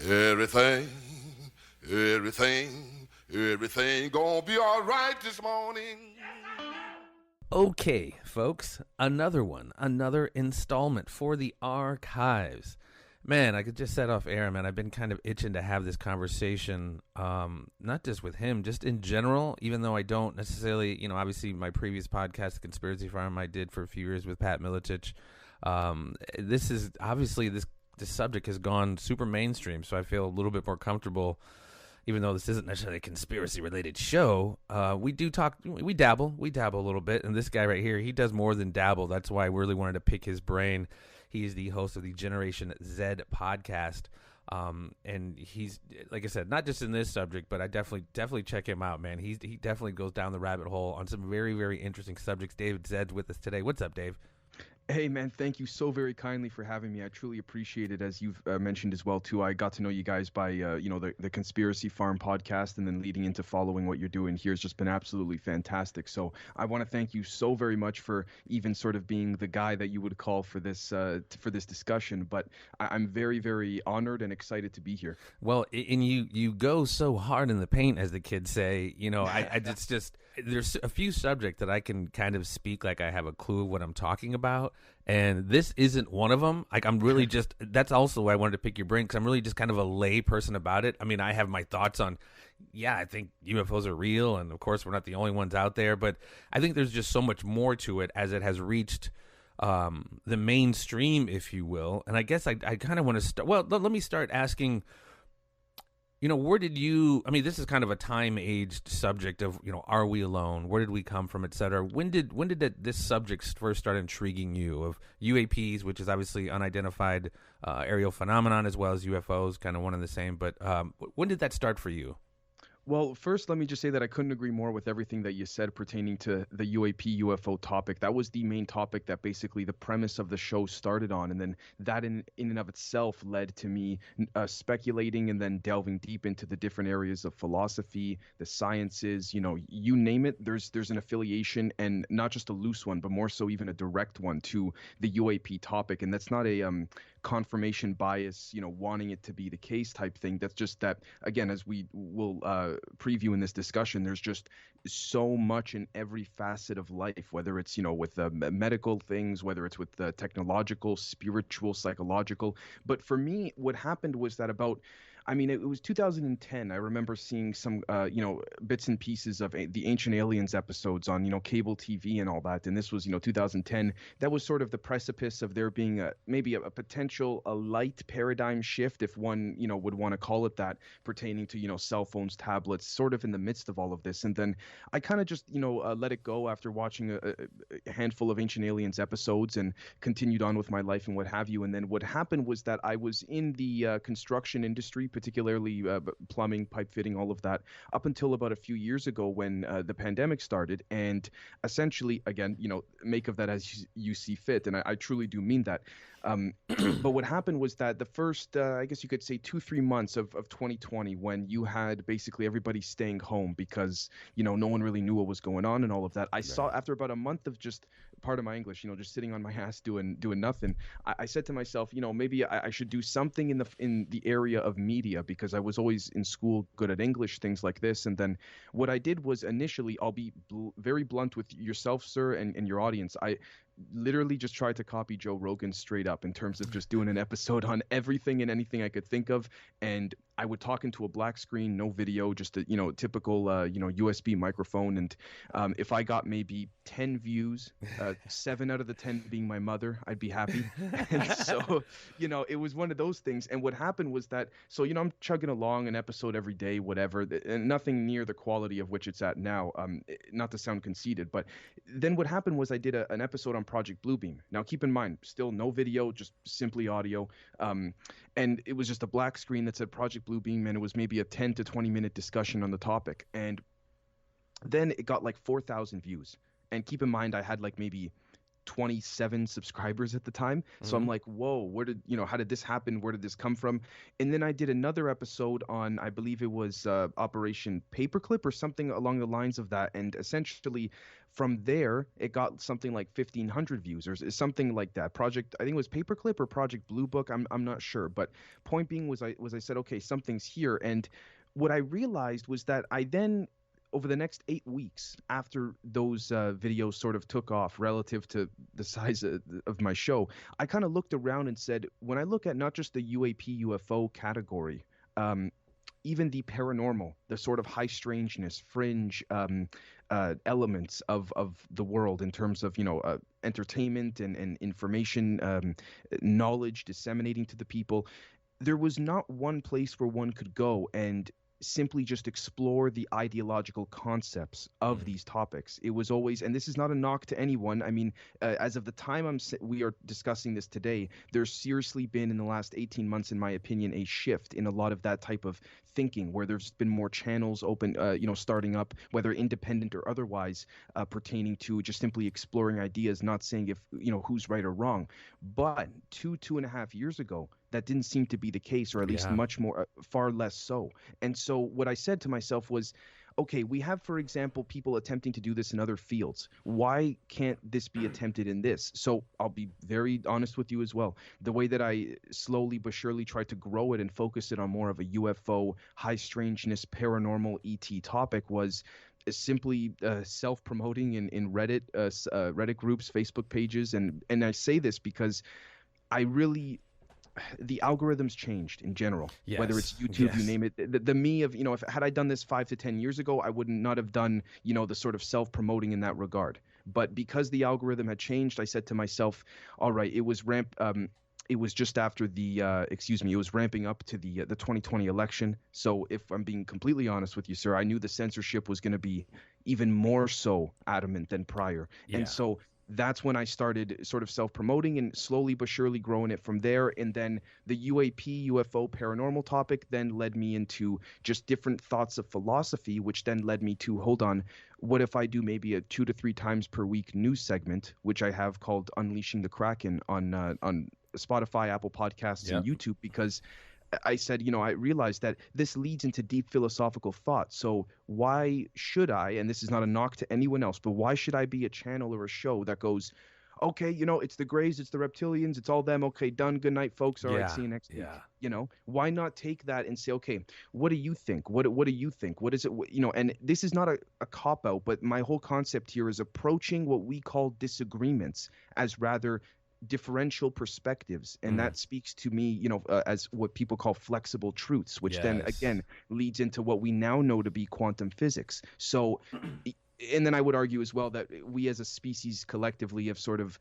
Everything, everything gonna be all right this morning. Okay, folks, another installment for the archives. Man, I could just set off air, man. I've been kind of itching to have this conversation, not just with him, just in general, even though I don't necessarily, obviously my previous podcast, The Conspiracy Farm, I did for a few years with Pat Miletich. This is, obviously, this subject has gone super mainstream, so I feel a little bit more comfortable, even though this isn't necessarily a conspiracy-related show. We dabble a little bit, and this guy right here, he does more than dabble. That's why I really wanted to pick his brain. He's the host of the Generation Zed Podcast, and he's, like I said, not just in this subject, but I definitely check him out, man. He definitely goes down the rabbit hole on some very, very interesting subjects. Dave Zed's with us today. What's up, Dave? Hey, man, thank you so very kindly for having me. I truly appreciate it. As you've mentioned as well, too, I got to know you guys by, the Conspiracy Farm podcast, and then leading into following what you're doing here has just been absolutely fantastic. So I want to thank you so very much for even sort of being the guy that you would call for this discussion. But I'm very, very honored and excited to be here. Well, and you go so hard in the paint, as the kids say. It's just there's a few subjects that I can kind of speak like I have a clue of what I'm talking about. And this isn't one of them. Like, I'm really just, that's also why I wanted to pick your brain, because I'm really just kind of a lay person about it. I mean, I have my thoughts on, I think UFOs are real, and of course we're not the only ones out there, but I think there's just so much more to it as it has reached the mainstream, if you will. And I guess I kind of want to start, well, let me start asking, where did you, I mean, this is kind of a time-aged subject of, are we alone? Where did we come from, et cetera? When did this subject first start intriguing you, of UAPs, which is obviously unidentified aerial phenomenon, as well as UFOs, kind of one and the same, but when did that start for you? Well, first, let me just say that I couldn't agree more with everything that you said pertaining to the UAP UFO topic. That was the main topic that basically the premise of the show started on. And then that in and of itself led to me speculating and then delving deep into the different areas of philosophy, the sciences, you name it. There's an affiliation, and not just a loose one, but more so even a direct one to the UAP topic. And that's not a confirmation bias, wanting it to be the case type thing. That's just that, again, as we will preview in this discussion, there's just so much in every facet of life, whether it's, with medical things, whether it's with the technological, spiritual, psychological. But for me, what happened was that it was 2010. I remember seeing some, bits and pieces of the Ancient Aliens episodes on, cable TV and all that. And this was, 2010. That was sort of the precipice of there being maybe a potential, a light paradigm shift, if one, would want to call it that, pertaining to, cell phones, tablets, sort of in the midst of all of this. And then I kind of just, let it go after watching a handful of Ancient Aliens episodes, and continued on with my life and what have you. And then what happened was that I was in the construction industry, particularly plumbing, pipe fitting, all of that, up until about a few years ago when the pandemic started. And essentially, again, make of that as you see fit. And I truly do mean that. But what happened was that the first, I guess you could say 2-3 months of 2020, when you had basically everybody staying home because, no one really knew what was going on and all of that, I saw after about a month of just, part of my English, just sitting on my ass doing nothing, I said to myself, maybe I should do something in the area of media, because I was always in school good at English, things like this. And then what I did was, initially, I'll be very blunt with yourself, sir, and your audience. I literally just tried to copy Joe Rogan straight up, in terms of just doing an episode on everything and anything I could think of. And I would talk into a black screen, no video, just a typical USB microphone. And if I got maybe 10 views, 7 out of the 10 being my mother, I'd be happy. And so it was one of those things. And what happened was that, so I'm chugging along an episode every day, whatever, and nothing near the quality of which it's at now. Not to sound conceited, but then what happened was I did an episode on Project Bluebeam. Now, keep in mind, still no video, just simply audio. And it was just a black screen that said Project Bluebeam, and it was maybe a 10 to 20 minute discussion on the topic. And then it got like 4,000 views. And keep in mind, I had like maybe 27 subscribers at the time. So I'm like, whoa, how did this happen? Where did this come from? And then I did another episode on, I believe it was Operation Paperclip or something along the lines of that. And essentially from there, it got something like 1,500 views or something like that. Project, I think it was Paperclip or Project Blue Book. I'm not sure. But point being was I said, okay, something's here. And what I realized was that I then, over the next 8 weeks after those videos sort of took off relative to the size of my show, I kind of looked around and said, when I look at not just the UAP UFO category, even the paranormal, the sort of high strangeness, fringe elements of the world in terms of, entertainment and information, knowledge disseminating to the people, there was not one place where one could go and simply just explore the ideological concepts of these topics. It was always, and this is not a knock to anyone. I mean, as of the time we are discussing this today, there's seriously been in the last 18 months, in my opinion, a shift in a lot of that type of thinking, where there's been more channels open, starting up, whether independent or otherwise, pertaining to just simply exploring ideas, not saying if, who's right or wrong. But 2.5 years ago, that didn't seem to be the case, or at least much more, far less so. And so what I said to myself was, okay, we have, for example, people attempting to do this in other fields. Why can't this be attempted in this? So I'll be very honest with you as well. The way that I slowly but surely tried to grow it and focus it on more of a UFO, high strangeness, paranormal ET topic was simply self-promoting in Reddit, Reddit groups, Facebook pages. And I say this because the algorithms changed in general, whether it's YouTube, you name it. The me of, had I done this 5 to 10 years ago, I would not have done, the sort of self-promoting in that regard. But because the algorithm had changed, I said to myself, all right, it was just after it was ramping up to the 2020 election. So if I'm being completely honest with you, sir, I knew the censorship was going to be even more so adamant than prior. Yeah. And so that's when I started sort of self-promoting and slowly but surely growing it from there. And then the UAP, UFO paranormal topic then led me into just different thoughts of philosophy, which then led me to, hold on, what if I do maybe a 2 to 3 times per week news segment, which I have called Unleashing the Kraken on Spotify, Apple Podcasts, and YouTube, because I said, I realized that this leads into deep philosophical thought. So why should I, and this is not a knock to anyone else, but why should I be a channel or a show that goes, okay, it's the Greys, it's the reptilians, it's all them. Okay, done. Good night, folks. All right, see you next week. Why not take that and say, okay, what do you think? What do you think? What is it? And this is not a cop out, but my whole concept here is approaching what we call disagreements as rather differential perspectives, and that speaks to me, as what people call flexible truths, which then again leads into what we now know to be quantum physics. So, and then I would argue as well that we as a species collectively have sort of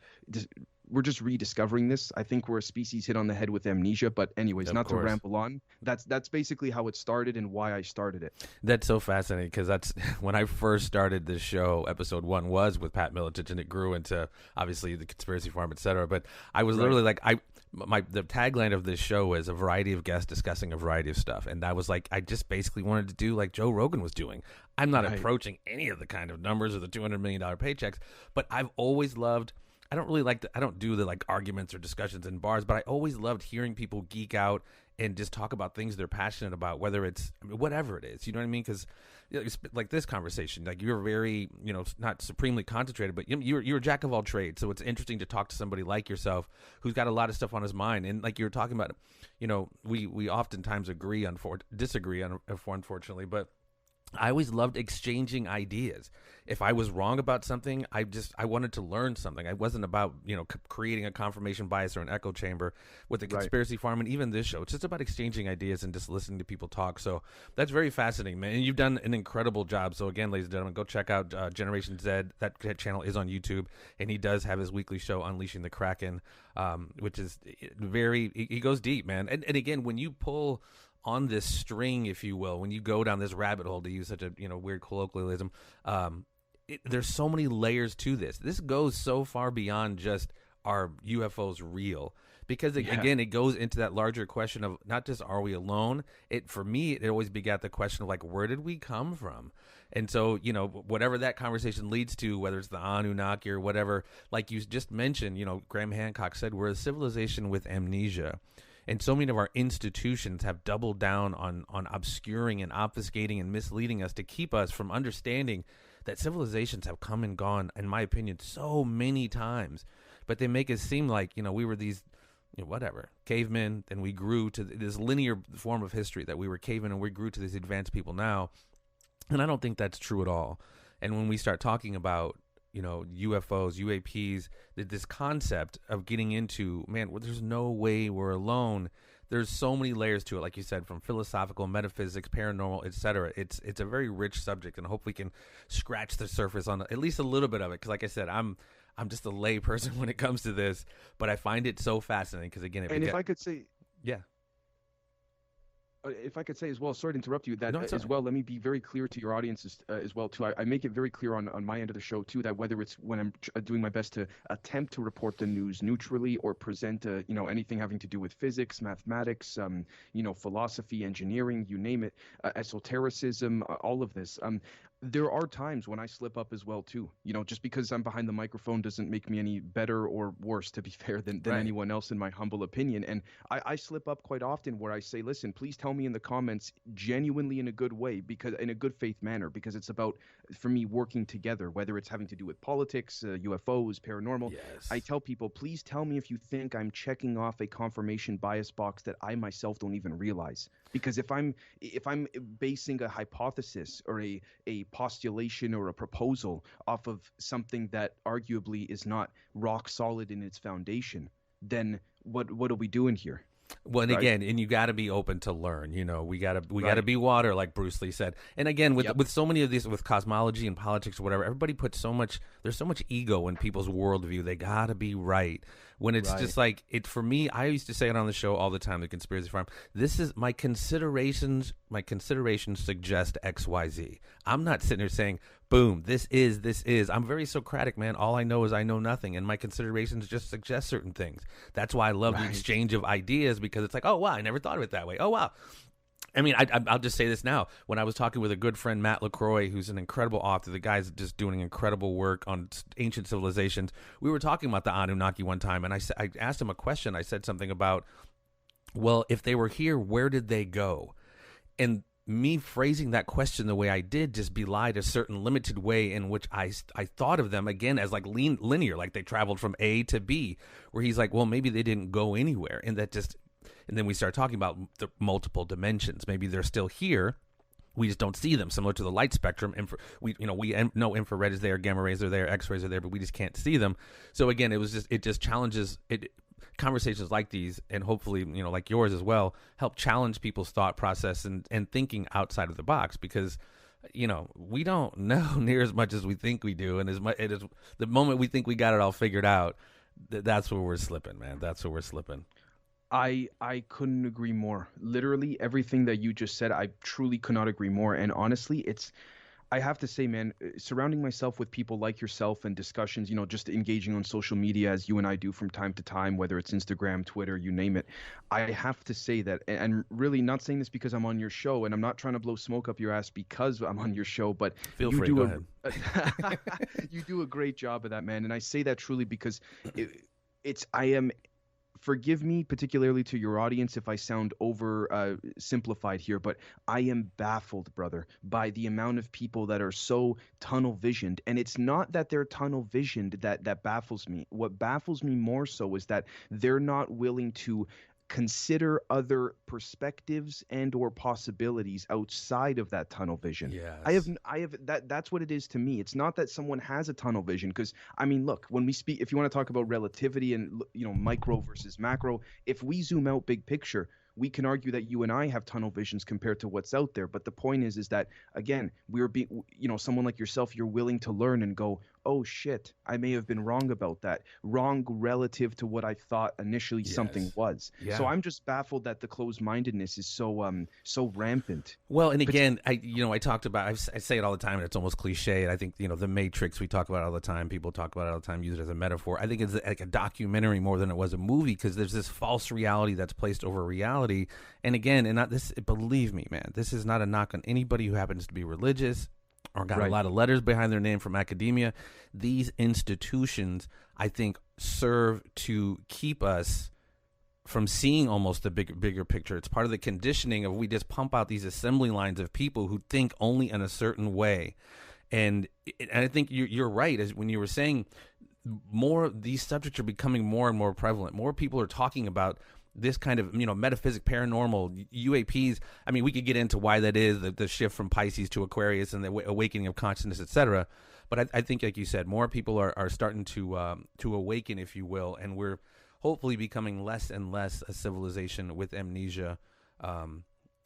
we're just rediscovering this. I think we're a species hit on the head with amnesia, but anyways, not to ramble on. That's basically how it started and why I started it. That's so fascinating, because that's when I first started this show. Episode 1 was with Pat Miletich, and it grew into obviously the Conspiracy Farm, etc. But I was literally like, the tagline of this show is a variety of guests discussing a variety of stuff, and that was like, I just basically wanted to do like Joe Rogan was doing. I'm not approaching any of the kind of numbers or the $200 million paychecks, but I've always loved. I don't do the like arguments or discussions in bars, but I always loved hearing people geek out and just talk about things they're passionate about, whether it's whatever it is, you know what I mean? Because like this conversation, like you're very, not supremely concentrated, but you're a jack of all trades. So it's interesting to talk to somebody like yourself who's got a lot of stuff on his mind. And like you were talking about, we oftentimes disagree, unfortunately, but I always loved exchanging ideas. If I was wrong about something, I wanted to learn something. I wasn't about, creating a confirmation bias or an echo chamber with the Conspiracy Farm and even this show. It's just about exchanging ideas and just listening to people talk. So that's very fascinating, man. And you've done an incredible job. So again, ladies and gentlemen, go check out Generation Zed. That channel is on YouTube, and he does have his weekly show, Unleashing the Kraken, which is he goes deep, man. And again, when you pull on this string, if you will, when you go down this rabbit hole, to use such a weird colloquialism, there's so many layers to this. This goes so far beyond just, are UFOs real? because again, it goes into that larger question of not just are we alone. For me, it always begat the question of like, where did we come from? And so, you know, whatever that conversation leads to, whether it's the Anunnaki or whatever, like you just mentioned, you know, Graham Hancock said, we're a civilization with amnesia. And so many of our institutions have doubled down on obscuring and obfuscating and misleading us to keep us from understanding that civilizations have come and gone, in my opinion, so many times. But they make it seem like, you know, we were these, you know, whatever, cavemen, and we grew to this linear form of history that we were cavemen and we grew to these advanced people now. And I don't think that's true at all. And when we start talking about, you know, UFOs, UAPs, this concept of getting into, man, well, there's no way we're alone. There's so many layers to it, like you said, from philosophical, metaphysics, paranormal, etc. It's a very rich subject, and I hope we can scratch the surface on at least a little bit of it. Because, like I said, I'm just a lay person when it comes to this, but I find it so fascinating. Because again, if I could say, yeah. If I could say as well, sorry to interrupt you, that No, as well, let me be very clear to your audience as well, too. I make it very clear on my end of the show, too, that whether it's when I'm doing my best to attempt to report the news neutrally or present, you know, anything having to do with physics, mathematics, you know, philosophy, engineering, you name it, esotericism, all of this. There are times when I slip up as well, too. You know, just because I'm behind the microphone doesn't make me any better or worse, to be fair, than Right. anyone else, in my humble opinion. And I slip up quite often where I say, listen, please tell me in the comments genuinely in a good way, because in a good faith manner, because it's about, for me, working together, whether it's having to do with politics, UFOs, paranormal. Yes. I tell people, please tell me if you think I'm checking off a confirmation bias box that I myself don't even realize. Because if I'm basing a hypothesis or a postulation or a proposal off of something that arguably is not rock solid in its foundation, then what are we doing here? Well, and Right. again, and you got to be open to learn. You know, we got to Right. be water, like Bruce Lee said. And again, with Yep. with so many of these, with cosmology and politics or whatever, everybody puts so much. There's so much ego in people's worldview. They got to be right. When it's Right. just like it for me. I used to say it on the show all the time. The Conspiracy Farm. This is my considerations. My considerations suggest X, Y, Z. I'm not sitting there saying, boom, this is. I'm very Socratic, man. All I know is I know nothing, and my considerations just suggest certain things. That's why I love the Right. exchange of ideas, because it's like, oh, wow, I never thought of it that way. Oh, wow. I mean, I'll just say this now. When I was talking with a good friend, Matt LaCroix, who's an incredible author, the guy's just doing incredible work on ancient civilizations. We were talking about the Anunnaki one time, and I asked him a question. I said something about, well, if they were here, where did they go? And me phrasing that question the way I did just belied a certain limited way in which I thought of them, again, as like linear, like they traveled from A to B, where he's like, well, maybe they didn't go anywhere. And that just, and then we start talking about the multiple dimensions. Maybe they're still here. We just don't see them, similar to the light spectrum. We know infrared is there, gamma rays are there, X-rays are there, but we just can't see them. So again, it just challenges it. Conversations like these, and hopefully, you know, like yours as well, help challenge people's thought process and thinking outside of the box, because, you know, we don't know near as much as we think we do, and it is the moment we think we got it all figured out, that's where we're slipping, man. That's where we're slipping. I couldn't agree more. Literally everything that you just said, I truly could not agree more. And honestly, I have to say, man, surrounding myself with people like yourself and discussions, you know, just engaging on social media as you and I do from time to time, whether it's Instagram, Twitter, you name it. I have to say that, and really not saying this because I'm on your show, and I'm not trying to blow smoke up your ass because I'm on your show, but Feel free, go ahead. You do a great job of that, man. And I say that truly because I am. Forgive me, particularly to your audience, if I sound over simplified here, but I am baffled, brother, by the amount of people that are so tunnel visioned. And it's not that they're tunnel visioned that baffles me. What baffles me more so is that they're not willing to consider other perspectives and or possibilities outside of that tunnel vision. Yes. I have that's what it is to me. It's not that someone has a tunnel vision, because I mean, look, when we speak, if you want to talk about relativity and, you know, micro versus macro, if we zoom out big picture, we can argue that you and I have tunnel visions compared to what's out there. But the point is that, again, we're being, you know, someone like yourself, you're willing to learn and go, oh shit, I may have been wrong about that, wrong relative to what I thought initially something was. Yeah. So I'm just baffled that the closed-mindedness is so rampant. Well, and again, I talked about, I say it all the time, and it's almost cliche. And I think, the Matrix, we talk about it all the time. People talk about it all the time, use it as a metaphor. I think it's like a documentary more than it was a movie, because there's this false reality that's placed over reality. And again, and not this, believe me, man, this is not a knock on anybody who happens to be religious or got a lot of letters behind their name from academia. These institutions, I think, serve to keep us from seeing almost the bigger picture. It's part of the conditioning of, we just pump out these assembly lines of people who think only in a certain way. And I think you're right, as when you were saying, more these subjects are becoming more and more prevalent. More people are talking about this kind of, metaphysics, paranormal, UAPs. I mean, we could get into why that is, the shift from Pisces to Aquarius and the awakening of consciousness, etc. But I think, like you said, more people are starting to awaken, if you will, and we're hopefully becoming less and less a civilization with amnesia,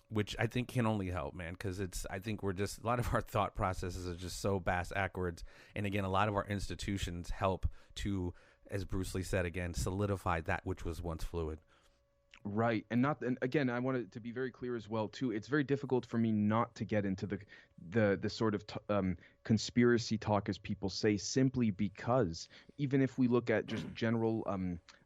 which I think can only help, man, because I think we're just, a lot of our thought processes are just so backwards. And again, a lot of our institutions help to, as Bruce Lee said again, solidify that which was once fluid. Right. And again, I wanted to be very clear as well, too. It's very difficult for me not to get into the sort of conspiracy talk, as people say, simply because even if we look at just general,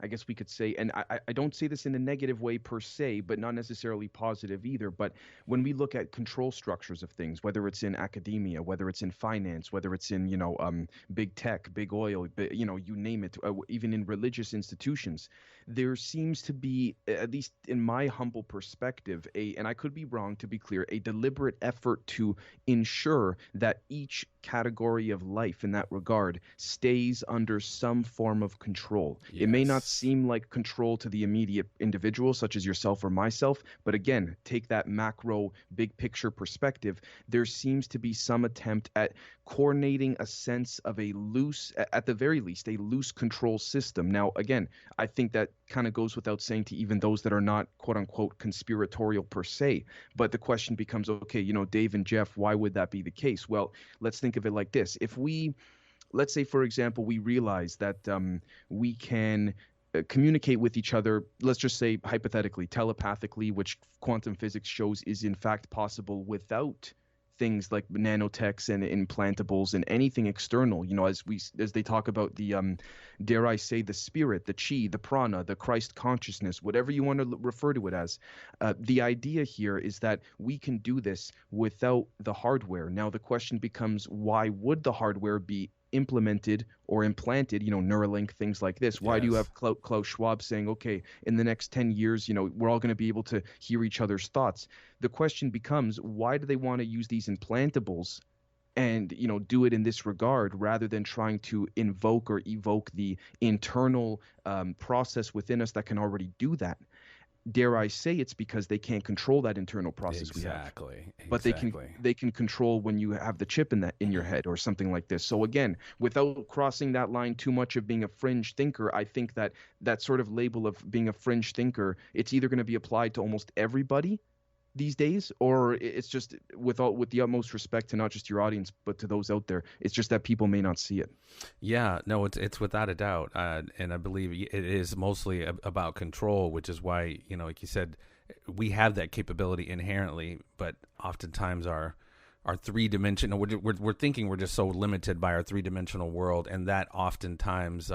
I guess we could say, and I don't say this in a negative way per se, but not necessarily positive either. But when we look at control structures of things, whether it's in academia, whether it's in finance, whether it's in, big tech, big oil, you name it, even in religious institutions, there seems to be, at least in my humble perspective, and I could be wrong, to be clear, a deliberate effort to ensure that each category of life in that regard stays under some form of control. Yes. It may not seem like control to the immediate individual, such as yourself or myself, but again, take that macro, big picture perspective. There seems to be some attempt at coordinating a sense of a loose, at the very least, a loose control system. Now, again, I think that kind of goes without saying to even those that are not, quote unquote, conspiratorial per se. But the question becomes, okay, Dave and Jeff, why would that be the case? Well, let's think of it like this. If let's say, for example, we realize that we can communicate with each other, let's just say hypothetically, telepathically, which quantum physics shows is in fact possible without things like nanotechs and implantables and anything external, as they talk about the, dare I say, the spirit, the chi, the prana, the Christ consciousness, whatever you want to refer to it as. The idea here is that we can do this without the hardware. Now, the question becomes, why would the hardware be implemented or implanted, Neuralink, things like this? Why do you have Klaus Schwab saying, okay, in the next 10 years, we're all going to be able to hear each other's thoughts? The question becomes, why do they want to use these implantables and, do it in this regard rather than trying to invoke or evoke the internal process within us that can already do that? Dare I say, it's because they can't control that internal process we have. Exactly. But they can control when you have the chip in your head or something like this. So again, without crossing that line too much of being a fringe thinker, I think that sort of label of being a fringe thinker, it's either going to be applied to almost everybody these days, or it's just with the utmost respect to not just your audience but to those out there, it's just that people may not see it. Yeah, no, it's without a doubt, and I believe it is mostly about control, which is why, like you said, we have that capability inherently, but oftentimes our three-dimensional, we're thinking we're just so limited by our three-dimensional world, and that oftentimes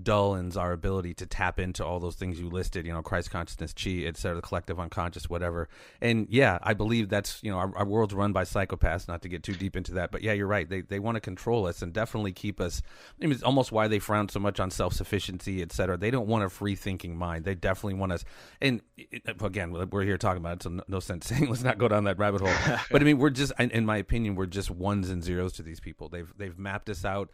dullens our ability to tap into all those things you listed, Christ consciousness, chi, etc., the collective unconscious, whatever. And yeah, I believe that's, our world's run by psychopaths, not to get too deep into that, but yeah, you're right. They want to control us and definitely keep us. I mean, it's almost why they frown so much on self-sufficiency, etc. They don't want a free-thinking mind. They definitely want us. And again, we're here talking about it, so no sense saying let's not go down that rabbit hole. But I mean, we're just, in my opinion, we're just ones and zeros to these people. They've mapped us out,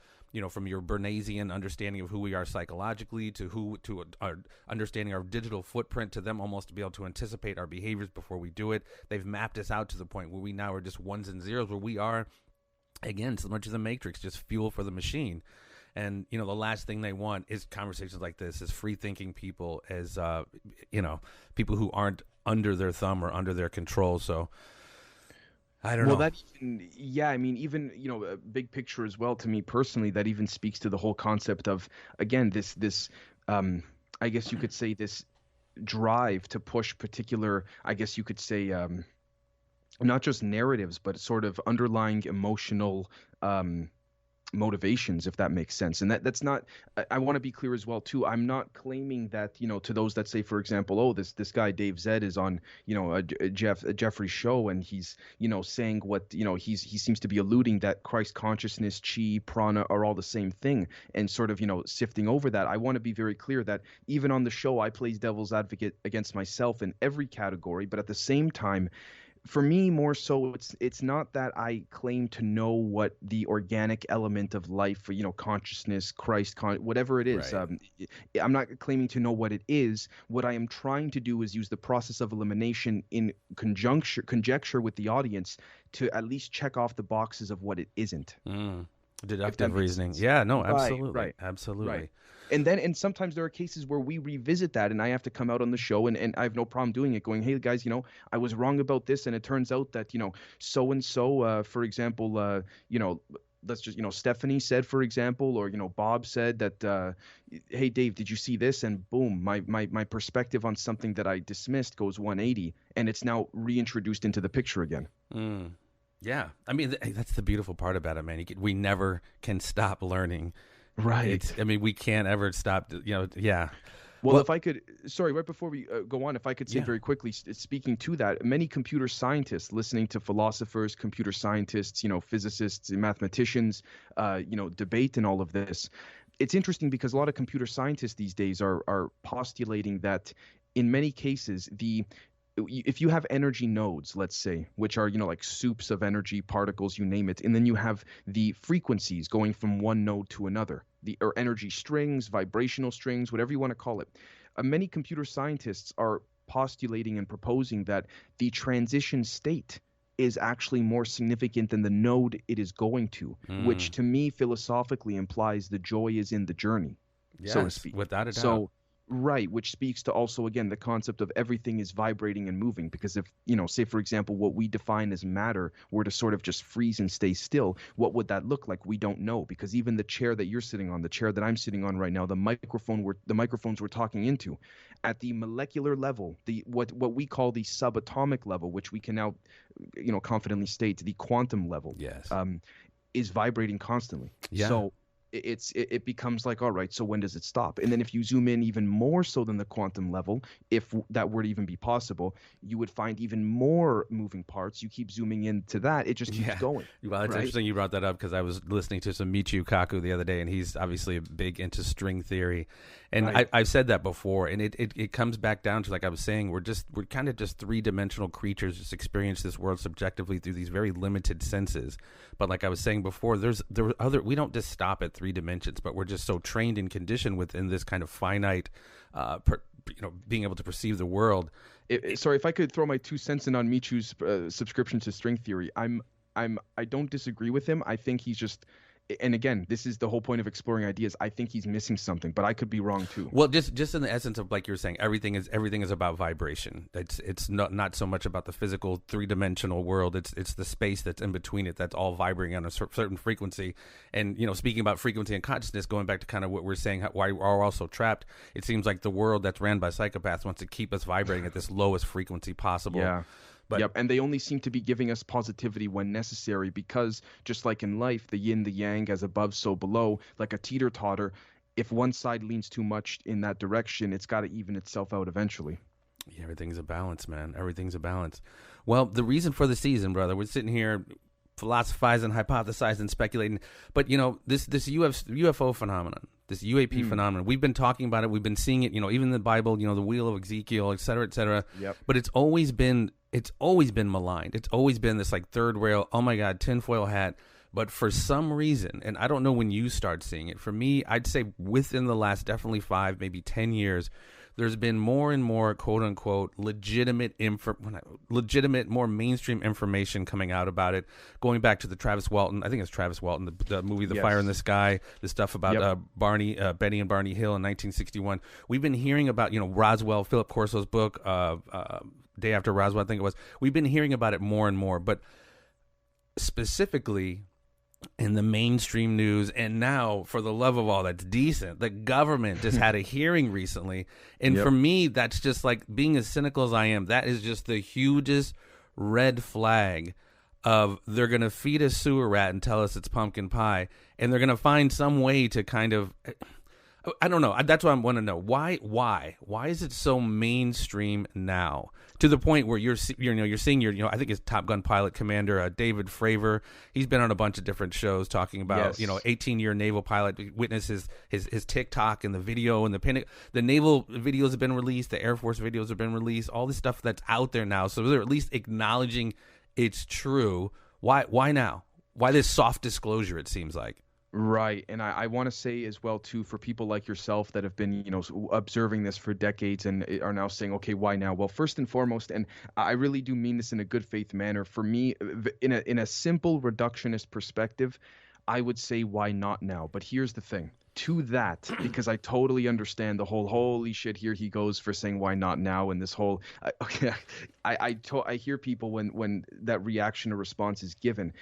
from your Bernaysian understanding of who we are psychologically to our understanding our digital footprint, to them almost to be able to anticipate our behaviors before we do it. They've mapped us out to the point where we now are just ones and zeros, where we are, again, so much as the Matrix, just fuel for the machine. And, the last thing they want is conversations like this, is free-thinking people, as, people who aren't under their thumb or under their control. So, I don't Well, know. that even, yeah, I mean, even, a big picture as well to me personally, that even speaks to the whole concept of, again, um, I guess you could say this drive to push particular, I guess you could say, not just narratives, but sort of underlying emotional, um, motivations, if that makes sense. And that's not, I want to be clear as well too. I'm not claiming that, to those that say, for example, oh, this guy Dave Zed is on, a Jeffrey show, and he's, saying what, he seems to be alluding that Christ consciousness, chi, prana are all the same thing, and sort of, sifting over that. I want to be very clear that even on the show, I play devil's advocate against myself in every category, but at the same time, for me, more so, it's not that I claim to know what the organic element of life, consciousness, Christ, whatever it is. Right. I'm not claiming to know what it is. What I am trying to do is use the process of elimination in conjecture with the audience to at least check off the boxes of what it isn't. Deductive reasoning. Sense. Yeah, no, Right, absolutely. right, Absolutely. right. And sometimes there are cases where we revisit that, and I have to come out on the show, and I have no problem doing it, going, hey guys, I was wrong about this, and it turns out that, so and so, for example, let's just, Stephanie said, for example, or, Bob said that, hey Dave, did you see this? And boom, my perspective on something that I dismissed goes 180, and it's now reintroduced into the picture again. Yeah, I mean, that's the beautiful part about it, man. We never can stop learning. Right. We can't ever stop. Yeah. Well, if I could, sorry, right before we go on, if I could say Yeah. very quickly, speaking to that, many computer scientists listening to philosophers, computer scientists, physicists, mathematicians, debate and all of this. It's interesting because a lot of computer scientists these days are postulating that in many cases, if you have energy nodes, let's say, which are, like soups of energy particles, you name it, and then you have the frequencies going from one node to another, or energy strings, vibrational strings, whatever you want to call it. Many computer scientists are postulating and proposing that the transition state is actually more significant than the node it is going to, which to me philosophically implies the joy is in the journey, so to speak. Without a doubt. So, right, which speaks to also, again, the concept of everything is vibrating and moving. Because if, say, for example, what we define as matter were to sort of just freeze and stay still, what would that look like? We don't know. Because even the chair that you're sitting on, the chair that I'm sitting on right now, the microphones we're talking into, at the molecular level, what we call the subatomic level, which we can now, confidently state the quantum level, Yes. is vibrating constantly. Yeah. So it becomes like, all right, so when does it stop? And then if you zoom in even more so than the quantum level, if that were to even be possible, you would find even more moving parts. You keep zooming into that, it just keeps going. Well, it's interesting you brought that up, because I was listening to some Michio Kaku the other day, and he's obviously big into string theory. And Right. I've said that before, and it comes back down to, like I was saying, we're kind of just three-dimensional creatures, just experience this world subjectively through these very limited senses. But like I was saying before, we don't just stop at 3 dimensions, but we're just so trained and conditioned within this kind of finite, being able to perceive the world. Sorry, if I could throw my 2 cents in on Michu's subscription to string theory, I don't disagree with him. I think he's just, and again, this is the whole point of exploring ideas. I think he's missing something, but I could be wrong too. Well, just in the essence of, like you were saying, everything is about vibration. It's not so much about the physical 3-dimensional world. It's the space that's in between it that's all vibrating on a certain frequency. And speaking about frequency and consciousness, going back to kind of what we're saying, why we're also trapped. It seems like the world that's ran by psychopaths wants to keep us vibrating at this lowest frequency possible. Yeah. But, yep, and they only seem to be giving us positivity when necessary, because just like in life, the yin, the yang, as above, so below, like a teeter-totter, if one side leans too much in that direction, it's got to even itself out eventually. Yeah, everything's a balance, man. Everything's a balance. Well, the reason for the season, brother, we're sitting here philosophizing, hypothesizing, speculating, but this UFO phenomenon, this UAP phenomenon, we've been talking about it, we've been seeing it, even in the Bible, the wheel of Ezekiel, et cetera, et cetera. Yep. But it's always been maligned. It's always been this like third rail, oh my God, tinfoil hat. But for some reason, and I don't know when you start seeing it, for me, I'd say within the last definitely 5, maybe 10 years, there's been more and more quote unquote legitimate, more mainstream information coming out about it. Going back to the Travis Walton, I think it's Travis Walton, the movie The Fire in the Sky, the stuff about Betty and Barney Hill in 1961. We've been hearing about Roswell, Philip Corso's book, Day After Roswell, I think it was. We've been hearing about it more and more, but specifically in the mainstream news, and now, for the love of all that's decent, the government just had a hearing recently, and for me, that's just like, being as cynical as I am, that is just the hugest red flag of, they're going to feed a sewer rat and tell us it's pumpkin pie, and they're going to find some way to kind of, I don't know. That's what I want to know. Why is it so mainstream now, to the point where you're seeing I think it's Top Gun pilot commander David Fravor. He's been on a bunch of different shows talking about 18-year naval pilot witnesses his TikTok and the video, and the naval videos have been released, the Air Force videos have been released, all this stuff that's out there now. So they're at least acknowledging it's true. Why now? Why this soft disclosure? It seems like. Right. And I want to say as well, too, for people like yourself that have been, observing this for decades and are now saying, okay, why now? Well, first and foremost, and I really do mean this in a good faith manner, for me, in a simple reductionist perspective, I would say, why not now? But here's the thing. To that, because I totally understand the whole holy shit, here he goes for saying why not now, and this whole I hear people when that reaction or response is given.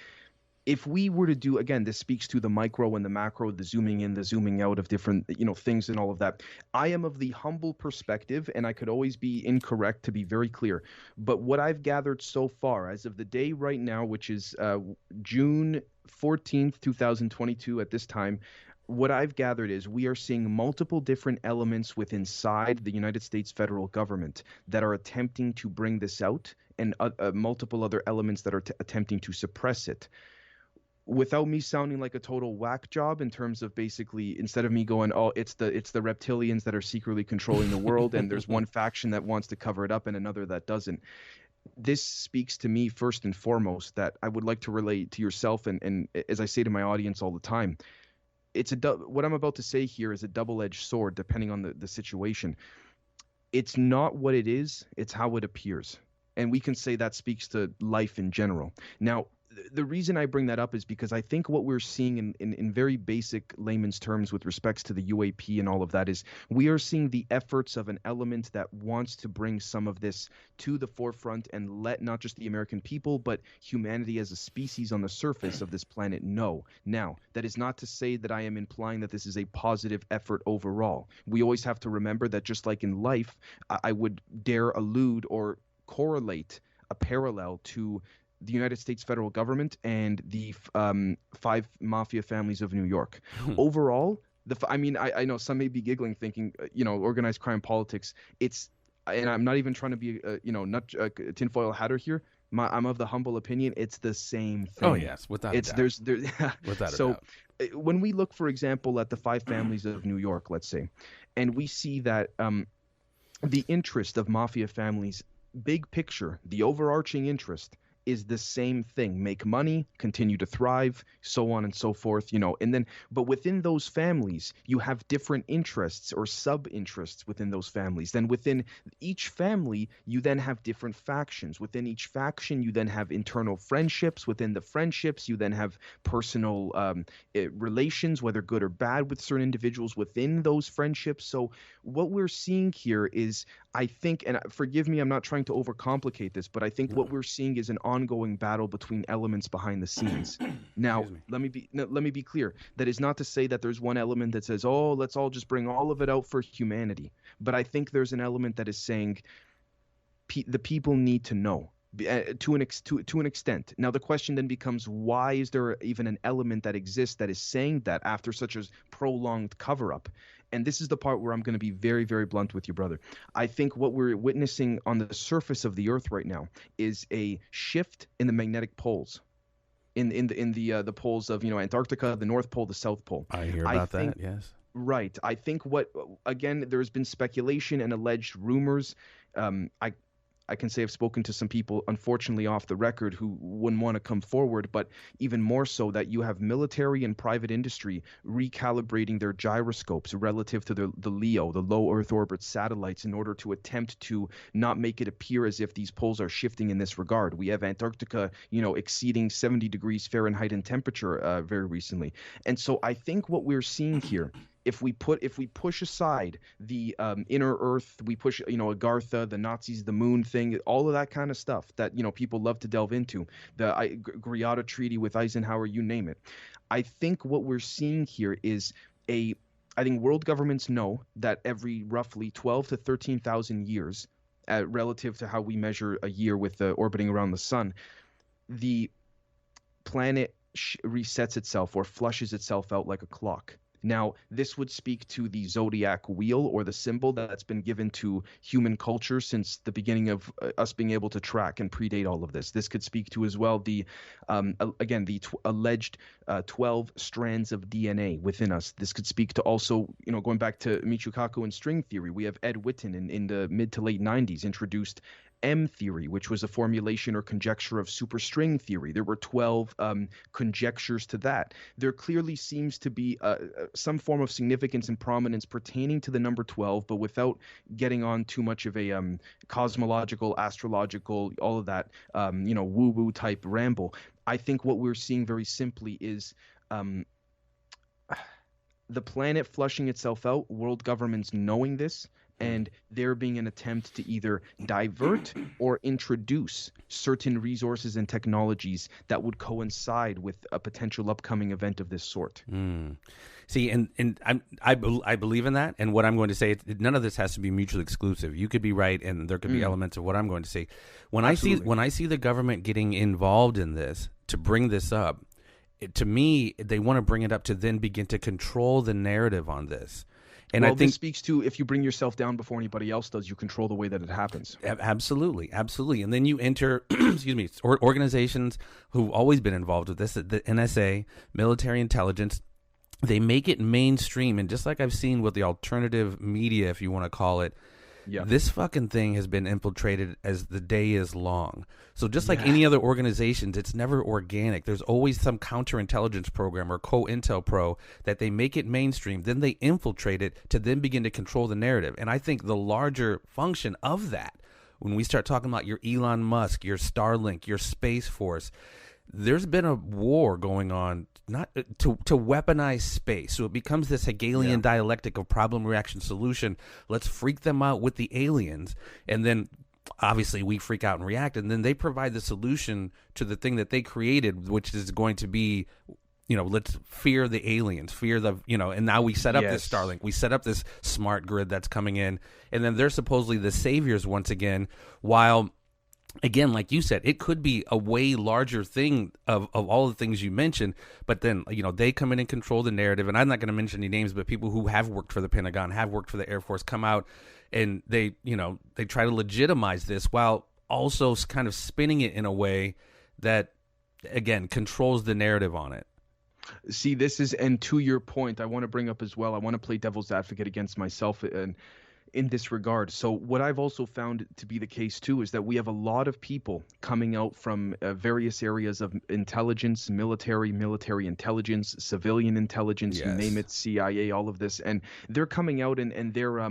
If we were to do, again, this speaks to the micro and the macro, the zooming in, the zooming out of different, things and all of that. I am of the humble perspective, and I could always be incorrect, to be very clear. But what I've gathered so far, as of the day right now, which is June 14th, 2022 at this time, what I've gathered is we are seeing multiple different elements inside the United States federal government that are attempting to bring this out, and multiple other elements that are attempting to suppress it. Without me sounding like a total whack job, in terms of basically, instead of me going, oh, it's the reptilians that are secretly controlling the world, and there's one faction that wants to cover it up and another that doesn't. This speaks to me first and foremost that I would like to relate to yourself, and as I say to my audience all the time, what I'm about to say here is a double-edged sword, depending on the situation. It's not what it is, it's how it appears. And we can say that speaks to life in general. Now, the reason I bring that up is because I think what we're seeing in very basic layman's terms with respects to the UAP and all of that is we are seeing the efforts of an element that wants to bring some of this to the forefront and let not just the American people, but humanity as a species on the surface of this planet know. Now, that is not to say that I am implying that this is a positive effort overall. We always have to remember that, just like in life, I would dare allude or correlate a parallel to the United States federal government and the 5 mafia families of New York. Overall, I know some may be giggling, thinking, organized crime politics. And I'm not even trying to be, not a tinfoil hatter here. I'm of the humble opinion it's the same thing. Oh yes, without a doubt. Without a doubt. When we look, for example, at the 5 families of New York, let's say, and we see that the interest of mafia families, big picture, the overarching interest, is the same thing: make money, continue to thrive, so on and so forth, but within those families you have different interests or sub-interests within those families. Then within each family you then have different factions. Within each faction you then have internal friendships. Within the friendships you then have personal relations, whether good or bad, with certain individuals within those friendships. So what we're seeing here is, I think, and forgive me, I'm not trying to overcomplicate this, but I think what we're seeing is an ongoing battle between elements behind the scenes. Now, let me be clear. That is not to say that there's one element that says, oh, let's all just bring all of it out for humanity. But I think there's an element that is saying the people need to know. To an extent. Now the question then becomes, why is there even an element that exists that is saying that after such a prolonged cover-up? And this is the part where I'm going to be very, very blunt with you, brother. I think what we're witnessing on the surface of the Earth right now is a shift in the magnetic poles, in the poles of Antarctica, the North Pole, the South Pole. I hear about that. Yes. Right. I think there's been speculation and alleged rumors. I can say I've spoken to some people, unfortunately off the record, who wouldn't want to come forward, but even more so that you have military and private industry recalibrating their gyroscopes relative to the LEO, the low Earth orbit satellites, in order to attempt to not make it appear as if these poles are shifting in this regard. We have Antarctica, exceeding 70 degrees Fahrenheit in temperature very recently. And so I think what we're seeing here if we push aside the inner Earth, we push, Agartha, the Nazis, the moon thing, all of that kind of stuff that people love to delve into, the Greada Treaty with Eisenhower, you name it. I think what we're seeing here is I think world governments know that every roughly 12 to 13,000 years, relative to how we measure a year with orbiting around the sun, the planet resets itself or flushes itself out like a clock. Now, this would speak to the zodiac wheel, or the symbol that's been given to human culture since the beginning of us being able to track and predate all of this. This could speak to as well the alleged 12 strands of DNA within us. This could speak to also, going back to Michio Kaku and string theory. We have Ed Witten in the mid to late 90s introduced M theory, which was a formulation or conjecture of superstring theory. There were 12 conjectures to that. There clearly seems to be some form of significance and prominence pertaining to the number 12, but without getting on too much of a cosmological, astrological, all of that, woo-woo type ramble. I think what we're seeing very simply is the planet flushing itself out, world governments knowing this, and there being an attempt to either divert or introduce certain resources and technologies that would coincide with a potential upcoming event of this sort. See, and I believe in that. And what I'm going to say, none of this has to be mutually exclusive. You could be right, and there could be elements of what I'm going to say. When I see the government getting involved in this to bring this up, to me, they want to bring it up to then begin to control the narrative on this. And I think this speaks to, if you bring yourself down before anybody else does, you control the way that it happens. Absolutely. And then you enter, organizations who've always been involved with this, the NSA, military intelligence. They make it mainstream, and just like I've seen with the alternative media, if you want to call it, this fucking thing has been infiltrated as the day is long. So just like any other organizations, it's never organic. There's always some counterintelligence program or co-intel pro that they make it mainstream. Then they infiltrate it to then begin to control the narrative. And I think the larger function of that, when we start talking about your Elon Musk, your Starlink, your Space Force, there's been a war going on not to weaponize space. So it becomes this Hegelian dialectic of problem, reaction, solution. Let's freak them out with the aliens. And then obviously we freak out and react. And then they provide the solution to the thing that they created, which is going to be, let's fear the aliens, fear the, and now we set up this Starlink. We set up this smart grid that's coming in. And then they're supposedly the saviors once again, while again, like you said, it could be a way larger thing of all the things you mentioned, but then, they come in and control the narrative. And I'm not going to mention any names, but people who have worked for the Pentagon, have worked for the Air Force, come out and they try to legitimize this while also kind of spinning it in a way that, again, controls the narrative on it. See, and to your point, I want to bring up as well, I want to play devil's advocate against myself and in this regard. So what I've also found to be the case too is that we have a lot of people coming out from various areas of intelligence, military intelligence, civilian intelligence, you name it, CIA, all of this, and they're coming out and they're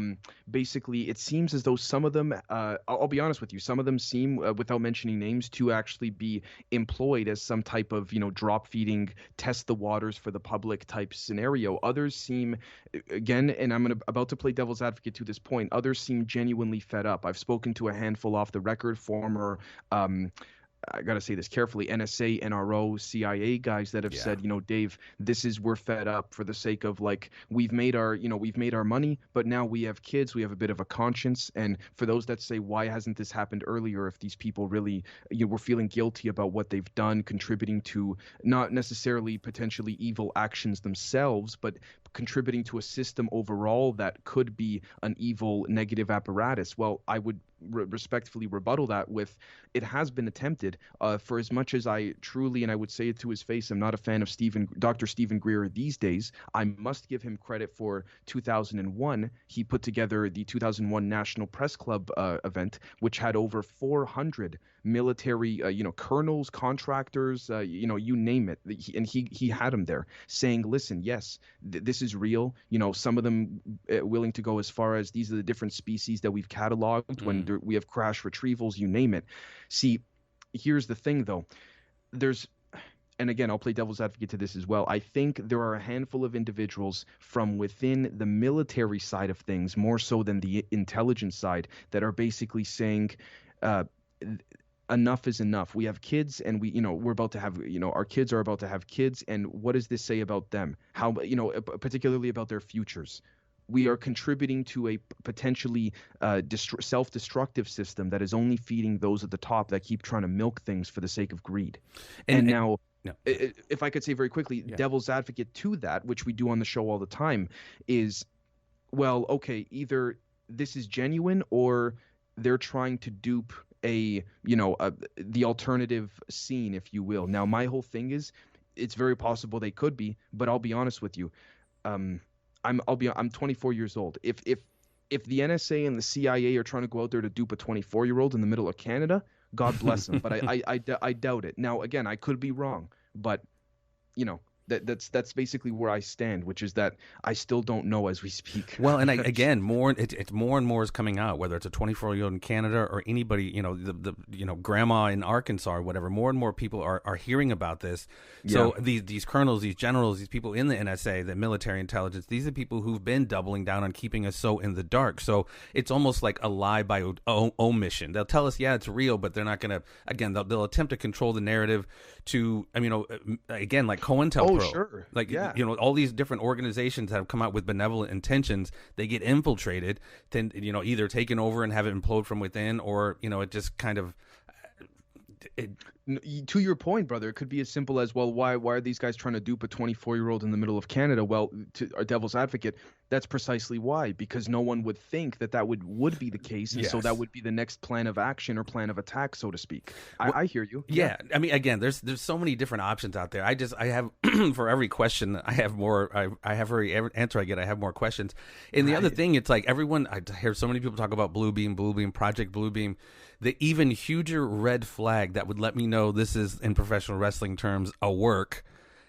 basically, it seems as though some of them, I'll be honest with you, some of them seem, without mentioning names, to actually be employed as some type of, drop feeding, test the waters for the public type scenario. Others seem, again, and I'm about to play devil's advocate to this point, others seem genuinely fed up. I've spoken to a handful off the record, former I got to say this carefully, NSA, NRO, CIA guys that have said, Dave, we're fed up for the sake of, like, we've made our money, but now we have kids, we have a bit of a conscience. And for those that say, why hasn't this happened earlier, if these people really, were feeling guilty about what they've done, contributing to not necessarily potentially evil actions themselves, but contributing to a system overall that could be an evil negative apparatus. Well, I would respectfully rebuttal that with, it has been attempted. For as much as I truly, and I would say it to his face, I'm not a fan of Dr. Stephen Greer these days, I must give him credit for 2001. He put together the 2001 National Press Club event, which had over 400 military, colonels, contractors, you name it. And he had them there saying, listen, yes, this is real. Some of them willing to go as far as, these are the different species that we've cataloged when we have crash retrievals, you name it. See, here's the thing though. and again, I'll play devil's advocate to this as well. I think there are a handful of individuals from within the military side of things, more so than the intelligence side, that are basically saying, uh, enough is enough. We have kids, and we're about to have, our kids are about to have kids, and what does this say about them? How, particularly about their futures? We are contributing to a potentially self-destructive system that is only feeding those at the top that keep trying to milk things for the sake of greed. And now, no. If I could say very quickly, devil's advocate to that, which we do on the show all the time, is, well, okay, either this is genuine or they're trying to dupe the alternative scene, if you will. Now, my whole thing is, it's very possible they could be, but I'll be honest with you. I'm 24 years old. If the NSA and the CIA are trying to go out there to dupe a 24-year-old in the middle of Canada, God bless them. But I doubt it. Now, again, I could be wrong, but that's basically where I stand, which is that I still don't know as we speak. Well, and again, it's more and more is coming out, whether it's a 24-year-old in Canada or anybody, the grandma in Arkansas or whatever. More and more people are hearing about this. So these colonels, these generals, these people in the NSA, the military intelligence, these are people who've been doubling down on keeping us so in the dark. So it's almost like a lie by omission. They'll tell us, yeah, it's real, but they're not going to. Again, they'll attempt to control the narrative to, again, like COINTELPRO. Sure. Like, all these different organizations that have come out with benevolent intentions, they get infiltrated, then, either taken over and have it implode from within, or, it just kind of... To your point, brother, it could be as simple as, well, why are these guys trying to dupe a 24-year-old in the middle of Canada? Well, to our devil's advocate, that's precisely why, because no one would think that would be the case, and so that would be the next plan of action or plan of attack, so to speak. I hear you. Yeah, I mean, again, there's so many different options out there. I have for every question, I have more. I have for every answer I get, I have more questions. And the other thing, it's like everyone. I hear so many people talk about Blue Beam, Project Blue Beam. The even huger red flag that would let me know this is, in professional wrestling terms, a work,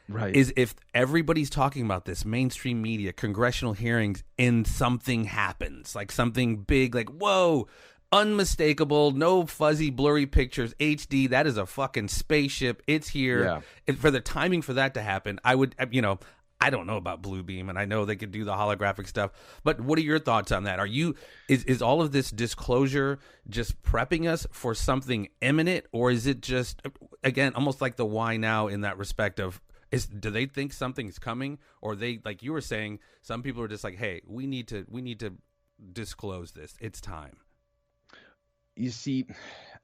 is if everybody's talking about this, mainstream media, congressional hearings, and something happens, like something big, like, whoa, unmistakable, no fuzzy, blurry pictures, HD, that is a fucking spaceship, it's here. Yeah. And for the timing for that to happen, I would, I don't know about Blue Beam, and I know they could do the holographic stuff, but what are your thoughts on that? Is all of this disclosure just prepping us for something imminent, or is it just, again, almost like the why now in that respect of, do they think something's coming, or they, like you were saying, some people are just like, hey, we need to disclose this. It's time. You see,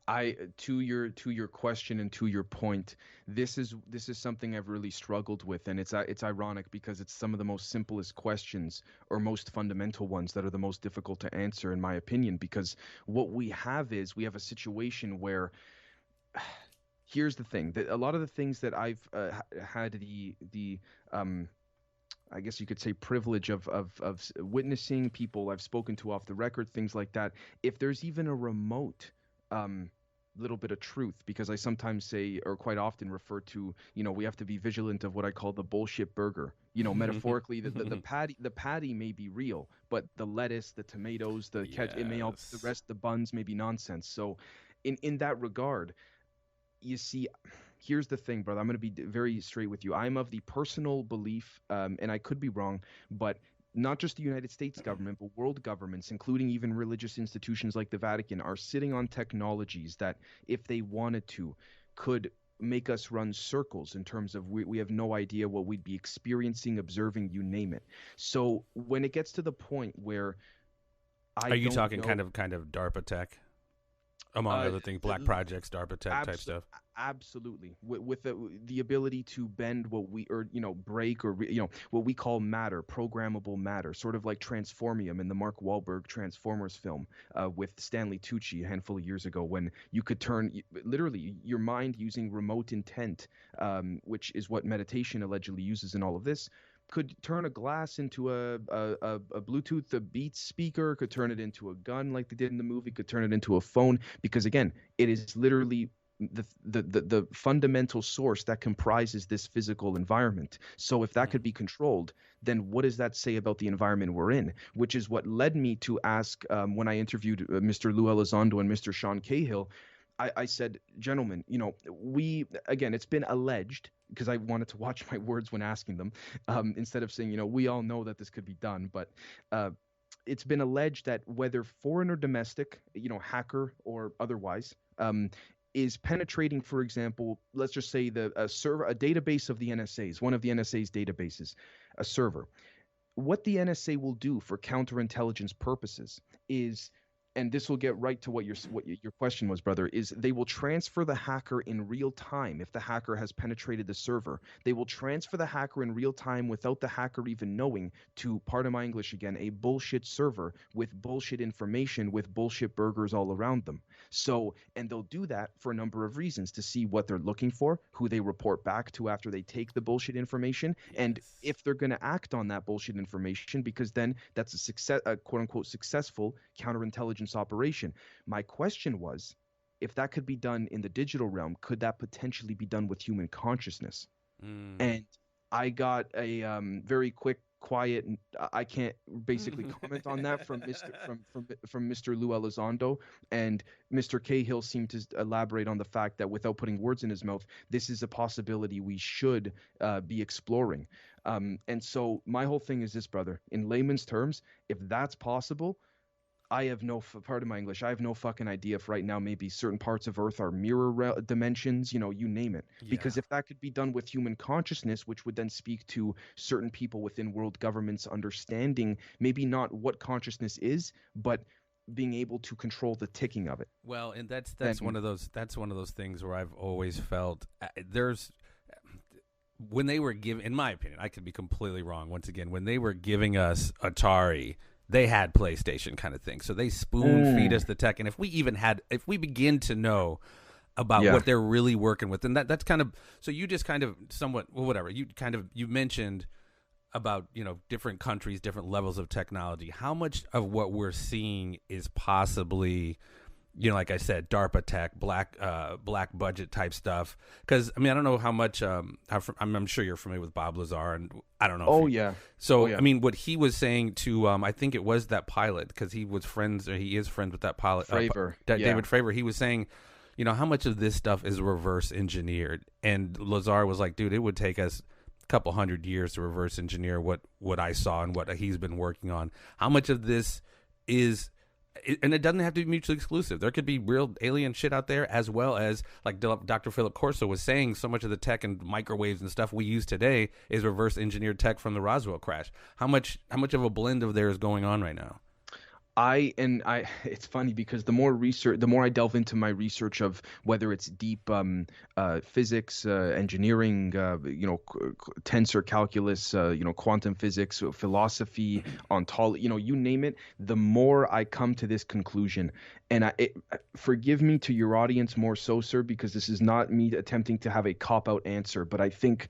to your question and to your point, this is something I've really struggled with, and it's ironic because it's some of the most simplest questions or most fundamental ones that are the most difficult to answer, in my opinion, because what we have a situation where, here's the thing, that a lot of the things that I've had the I guess you could say privilege of witnessing, people I've spoken to off the record, things like that. If there's even a remote little bit of truth, because I sometimes say, or quite often refer to, we have to be vigilant of what I call the bullshit burger. Metaphorically, the patty may be real, but the lettuce, the tomatoes, the ketchup, the rest, the buns may be nonsense. So, in that regard, you see, here's the thing, brother. I'm going to be very straight with you. I'm of the personal belief, and I could be wrong, but not just the United States government, but world governments, including even religious institutions like the Vatican, are sitting on technologies that, if they wanted to, could make us run circles in terms of we have no idea what we'd be experiencing, observing, you name it. So when it gets to the point where are you talking kind of DARPA tech? Among other things, black projects, DARPA tech type stuff. Absolutely, with the ability to bend break or what we call matter, programmable matter, sort of like Transformium in the Mark Wahlberg Transformers film with Stanley Tucci a handful of years ago, when you could turn literally your mind using remote intent, which is what meditation allegedly uses in all of this. Could turn a glass into a Bluetooth, a Beats speaker, could turn it into a gun like they did in the movie, could turn it into a phone, because again, it is literally the fundamental source that comprises this physical environment. So if that could be controlled, then what does that say about the environment we're in? Which is what led me to ask, when I interviewed Mr. Lou Elizondo and Mr. Sean Cahill, I said, gentlemen, again, it's been alleged, because I wanted to watch my words when asking them, instead of saying, we all know that this could be done, but it's been alleged that whether foreign or domestic, hacker or otherwise, is penetrating, for example, let's just say a database of the NSA's, one of the NSA's databases, a server. What the NSA will do for counterintelligence purposes is, and this will get right to what your question was, brother, is they will transfer the hacker in real time. If the hacker has penetrated the server, they will transfer the hacker in real time without the hacker even knowing to, pardon my English again, a bullshit server with bullshit information with bullshit burgers all around them. So, and they'll do that for a number of reasons: to see what they're looking for, who they report back to after they take the bullshit information, and if they're going to act on that bullshit information, because then that's a quote unquote successful counterintelligence operation. My question was, if that could be done in the digital realm, could that potentially be done with human consciousness? And I got a very quick, quiet, I can't basically comment on that from Mr. Lou Elizondo, and Mr. Cahill seemed to elaborate on the fact that, without putting words in his mouth, this is a possibility we should be exploring. And so my whole thing is this, brother, in layman's terms, if that's possible, I have pardon my English, I have no fucking idea if right now maybe certain parts of Earth are mirror dimensions, you name it. Yeah. Because if that could be done with human consciousness, which would then speak to certain people within world governments understanding maybe not what consciousness is, but being able to control the ticking of it. Well, and that's one of those things where I've always felt when they were giving, in my opinion, I could be completely wrong once again, when they were giving us Atari, they had PlayStation kind of thing. So they spoon feed us the tech. And if we begin to know about what they're really working with, and that's kind of, so you just kind of somewhat, well, whatever, you mentioned about, different countries, different levels of technology. How much of what we're seeing is possibly, like I said, DARPA tech, black budget type stuff? Because I don't know how much. I'm sure you're familiar with Bob Lazar, and I don't know. So what he was saying to, I think it was that pilot, because he is friends with that pilot, Fravor, David Fravor. He was saying, how much of this stuff is reverse engineered, and Lazar was like, dude, it would take us a couple 100 years to reverse engineer what I saw and what he's been working on. How much of this is, and it doesn't have to be mutually exclusive. There could be real alien shit out there, as well as, like Dr. Philip Corso was saying, so much of the tech and microwaves and stuff we use today is reverse engineered tech from the Roswell crash. How much of a blend of there is going on right now? It's funny because the more I delve into my research of whether it's deep physics, engineering, tensor calculus, quantum physics, philosophy, ontology, you name it, the more I come to this conclusion. And forgive me to your audience more so, sir, because this is not me attempting to have a cop-out answer, but I think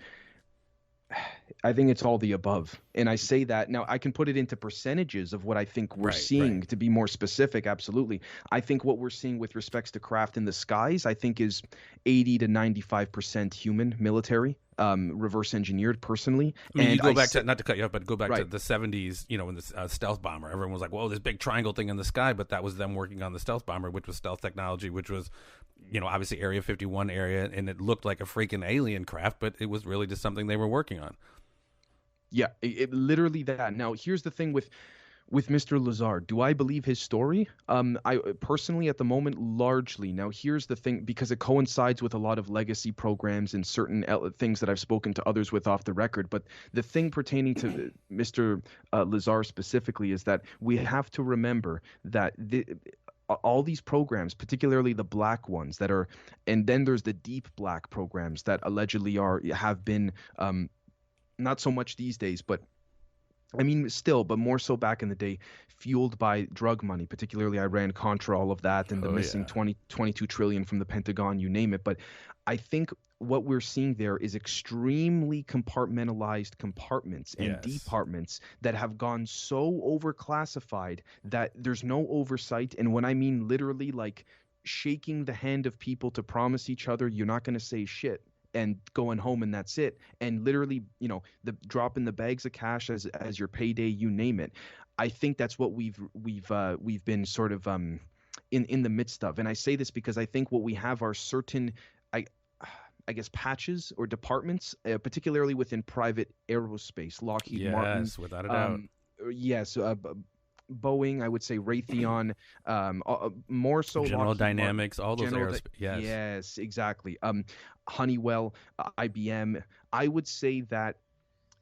it's all the above. And I say that now, I can put it into percentages of what I think we're seeing. To be more specific, absolutely. I think what we're seeing with respects to craft in the skies, I think is 80 to 95% human, military, reverse engineered personally. You go back to, not to cut you off, but go back to the 70s, in the stealth bomber. Everyone was like, whoa, this big triangle thing in the sky, but that was them working on the stealth bomber, which was stealth technology, which was, obviously Area 51 area, and it looked like a freaking alien craft, but it was really just something they were working on. Yeah, it literally that. Now, here's the thing with Mr. Lazar. Do I believe his story? I personally, at the moment, largely. Now, here's the thing, because it coincides with a lot of legacy programs and certain things that I've spoken to others with off the record. But the thing pertaining to Mr. Lazar specifically is that we have to remember that all these programs, particularly the black ones that are, and then there's the deep black programs that allegedly have been, not so much these days, but still, but more so back in the day, fueled by drug money, particularly Iran-Contra, all of that, and the missing 22 trillion from the Pentagon, you name it. But I think what we're seeing there is extremely compartmentalized compartments and departments that have gone so overclassified that there's no oversight. And when I mean literally like shaking the hand of people to promise each other you're not going to say shit, and going home and that's it, and literally, the dropping the bags of cash as your payday, you name it. I think that's what we've been sort of in the midst of. And I say this because I think what we have are certain, I guess, patches or departments, particularly within private aerospace, Lockheed Martin. Yes, without a doubt. Yes, Boeing, I would say Raytheon, more so General Lockheed Dynamics, all those General aerospace. Yes. Yes, exactly. Honeywell, IBM. I would say that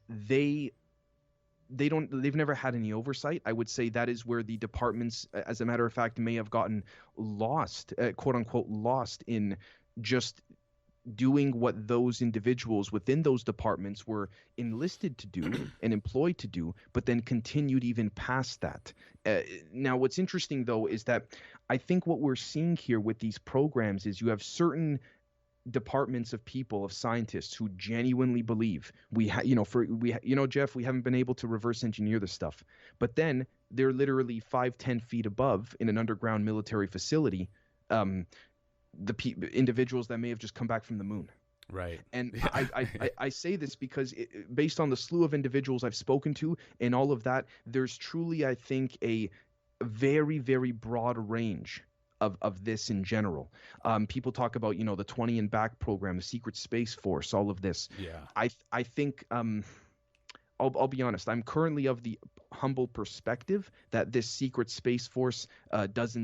they've never had any oversight. I would say that is where the departments, as a matter of fact, may have gotten lost, quote unquote, lost in just doing what those individuals within those departments were enlisted to do and employed to do, but then continued even past that. Now, what's interesting, though, is that I think what we're seeing here with these programs is you have certain departments of people, of scientists, who genuinely believe Jeff, we haven't been able to reverse engineer this stuff, but then they're literally 5-10 feet above in an underground military facility, individuals that may have just come back from the moon. Right. And I say this because based on the slew of individuals I've spoken to and all of that, there's truly, I think, a very, very broad range of this in general. People talk about, the 20 and Back program, the Secret Space Force, all of this. Yeah. I think I'll be honest. I'm currently of the humble perspective that this secret space force does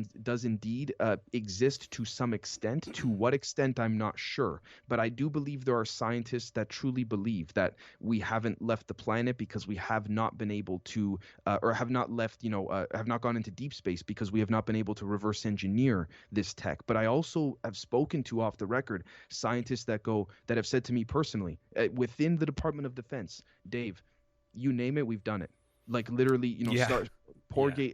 indeed exist to some extent. To what extent, I'm not sure. But I do believe there are scientists that truly believe that we haven't left the planet because we have not been able to, or have not left, have not gone into deep space because we have not been able to reverse engineer this tech. But I also have spoken to, off the record, scientists that have said to me personally, within the Department of Defense, Dave, you name it, we've done it. Like literally, portals,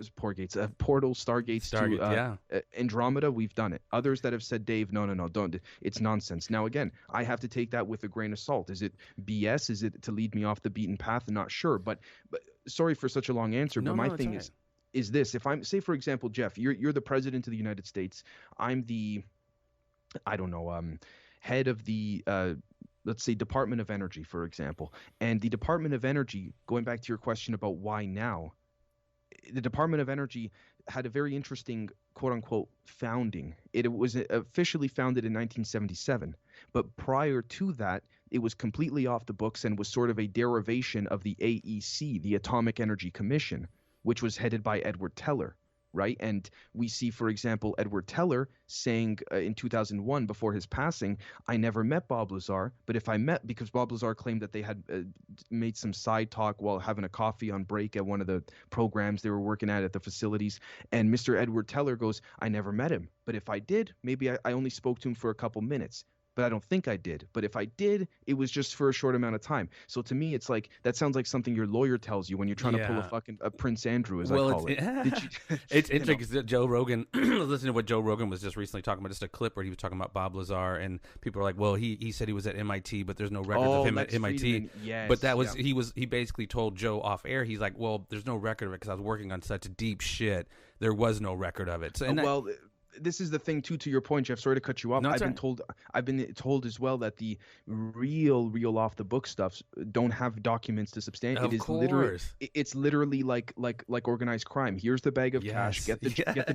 stargates to Andromeda, we've done it. Others that have said, Dave, no, don't. It's nonsense. Now, again, I have to take that with a grain of salt. Is it BS? Is it to lead me off the beaten path? I'm not sure. But sorry for such a long answer. But my thing is this: if I'm, say, for example, Jeff, you're the president of the United States. I'm the, head of the let's say Department of Energy, for example. And the Department of Energy, going back to your question about why now, the Department of Energy had a very interesting, quote unquote, founding. It was officially founded in 1977. But prior to that, it was completely off the books and was sort of a derivation of the AEC, the Atomic Energy Commission, which was headed by Edward Teller. Right. And we see, for example, Edward Teller saying in 2001, before his passing, I never met Bob Lazar, but if I met, because Bob Lazar claimed that they had made some side talk while having a coffee on break at one of the programs they were working at the facilities. And Mr. Edward Teller goes, I never met him. But if I did, maybe I only spoke to him for a couple minutes. But I don't think I did. But if I did, it was just for a short amount of time. So to me, it's like, that sounds like something your lawyer tells you when you're trying to pull a fucking Prince Andrew, as I call it. It's interesting because Joe Rogan, listen to what Joe Rogan was just recently talking about, just a clip where he was talking about Bob Lazar, and people are like, well, he said he was at MIT, but there's no records of him at MIT. Friedman. Yes, but that was, he basically told Joe off air, he's like, well, there's no record of it because I was working on such deep shit. There was no record of it. So, this is the thing too, to your point, Jeff, sorry to cut you off. No, I've been told as well that the real off the book stuff don't have documents to substantiate. It's literally like organized crime. Here's the bag of cash. Get the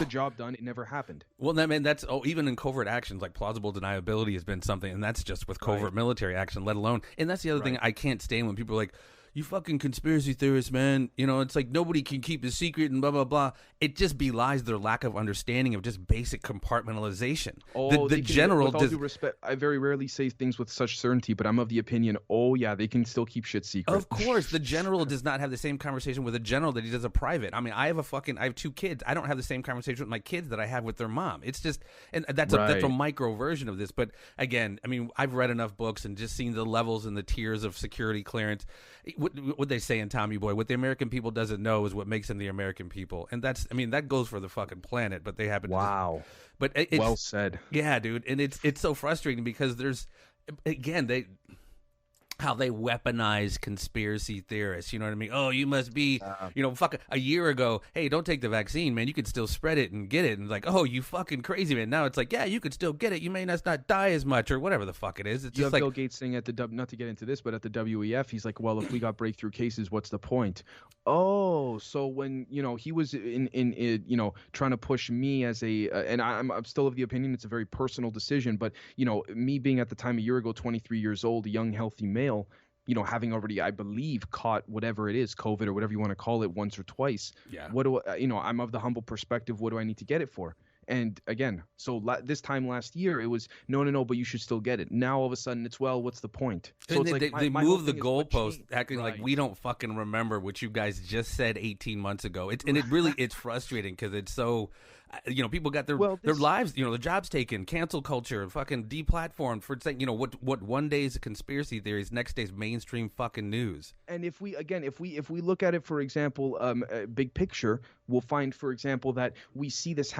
job done. It never happened. Well, that's even in covert actions, like plausible deniability has been something, and that's just with covert military action, let alone. And that's the other thing I can't stand when people are like, you fucking conspiracy theorists, man. It's like nobody can keep a secret and blah, blah, blah. It just belies their lack of understanding of just basic compartmentalization. The general... With all due respect, I very rarely say things with such certainty, but I'm of the opinion, they can still keep shit secret. Of course. The general does not have the same conversation with a general that he does a private. I mean, I have 2 kids. I don't have the same conversation with my kids that I have with their mom. It's just... And that's a micro version of this. But again, I mean, I've read enough books and just seen the levels and the tiers of security clearance. What they say in Tommy Boy, what the American people doesn't know is what makes them the American people. And that goes for the fucking planet, but they happen to but it's well said. Yeah, dude. And it's so frustrating because there's, again, how they weaponize conspiracy theorists. You know what I mean? Oh, you must be, fucking a year ago. Hey, don't take the vaccine, man. You could still spread it and get it. And like, oh, you fucking crazy, man. Now it's like, yeah, you could still get it. You may not die as much or whatever the fuck it is. It's you just have like Bill Gates saying not to get into this, but at the WEF, he's like, well, if we got breakthrough cases, what's the point? Oh, so when he was in trying to push me as and I'm still of the opinion it's a very personal decision, but me being at the time a year ago 23 years old, a young healthy male, having already, I believe, caught whatever it is, COVID or whatever you want to call it, once or twice. Yeah. What do I'm of the humble perspective. What do I need to get it for? And again, so this time last year, it was no, but you should still get it. Now all of a sudden, it's what's the point? So and it's they my move the whole thing is goalpost, acting like we don't fucking remember what you guys just said 18 months ago. It's frustrating because it's so. People got their lives, their jobs taken, cancel culture, fucking deplatformed for saying, what one day is a conspiracy theories, next day's mainstream fucking news. And if we look at it, for example, big picture, we'll find, for example, that we see this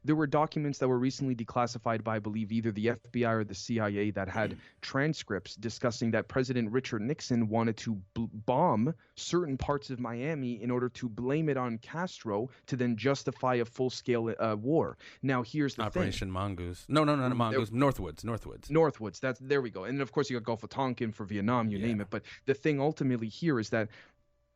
there were documents that were recently declassified by, I believe, either the FBI or the CIA that had transcripts discussing that President Richard Nixon wanted to bomb certain parts of Miami in order to blame it on Castro to then justify a full-scale war. Now, here's the Operation Mongoose. No, Mongoose. Northwoods. There we go. And of course, you got Gulf of Tonkin for Vietnam, you name it. But the thing ultimately here is that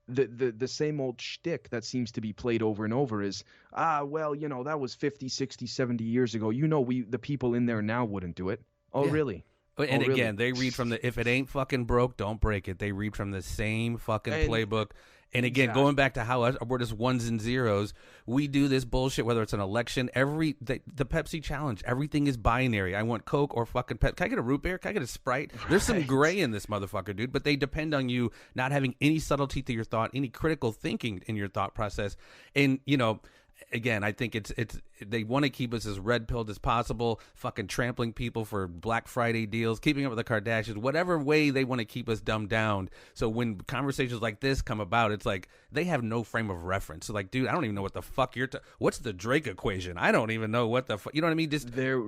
the same old shtick that seems to be played over and over is, that was 50, 60, 70 years ago. The people in there now wouldn't do it. Oh, yeah. Really? And again, they read from if it ain't fucking broke, don't break it. They read from the same fucking playbook. And again, going back to how we're just ones and zeros, we do this bullshit, whether it's an election, the Pepsi challenge, everything is binary. I want Coke or fucking Pepsi. Can I get a root beer? Can I get a Sprite? Right. There's some gray in this motherfucker, dude, but they depend on you not having any subtlety to your thought, any critical thinking in your thought process. And, again, I think it's they want to keep us as red-pilled as possible, fucking trampling people for Black Friday deals, keeping up with the Kardashians, whatever way they want to keep us dumbed down. So when conversations like this come about, it's like they have no frame of reference. So like, dude, I don't even know what the fuck what's the Drake equation? I don't even know what the fuck. You know what I mean? There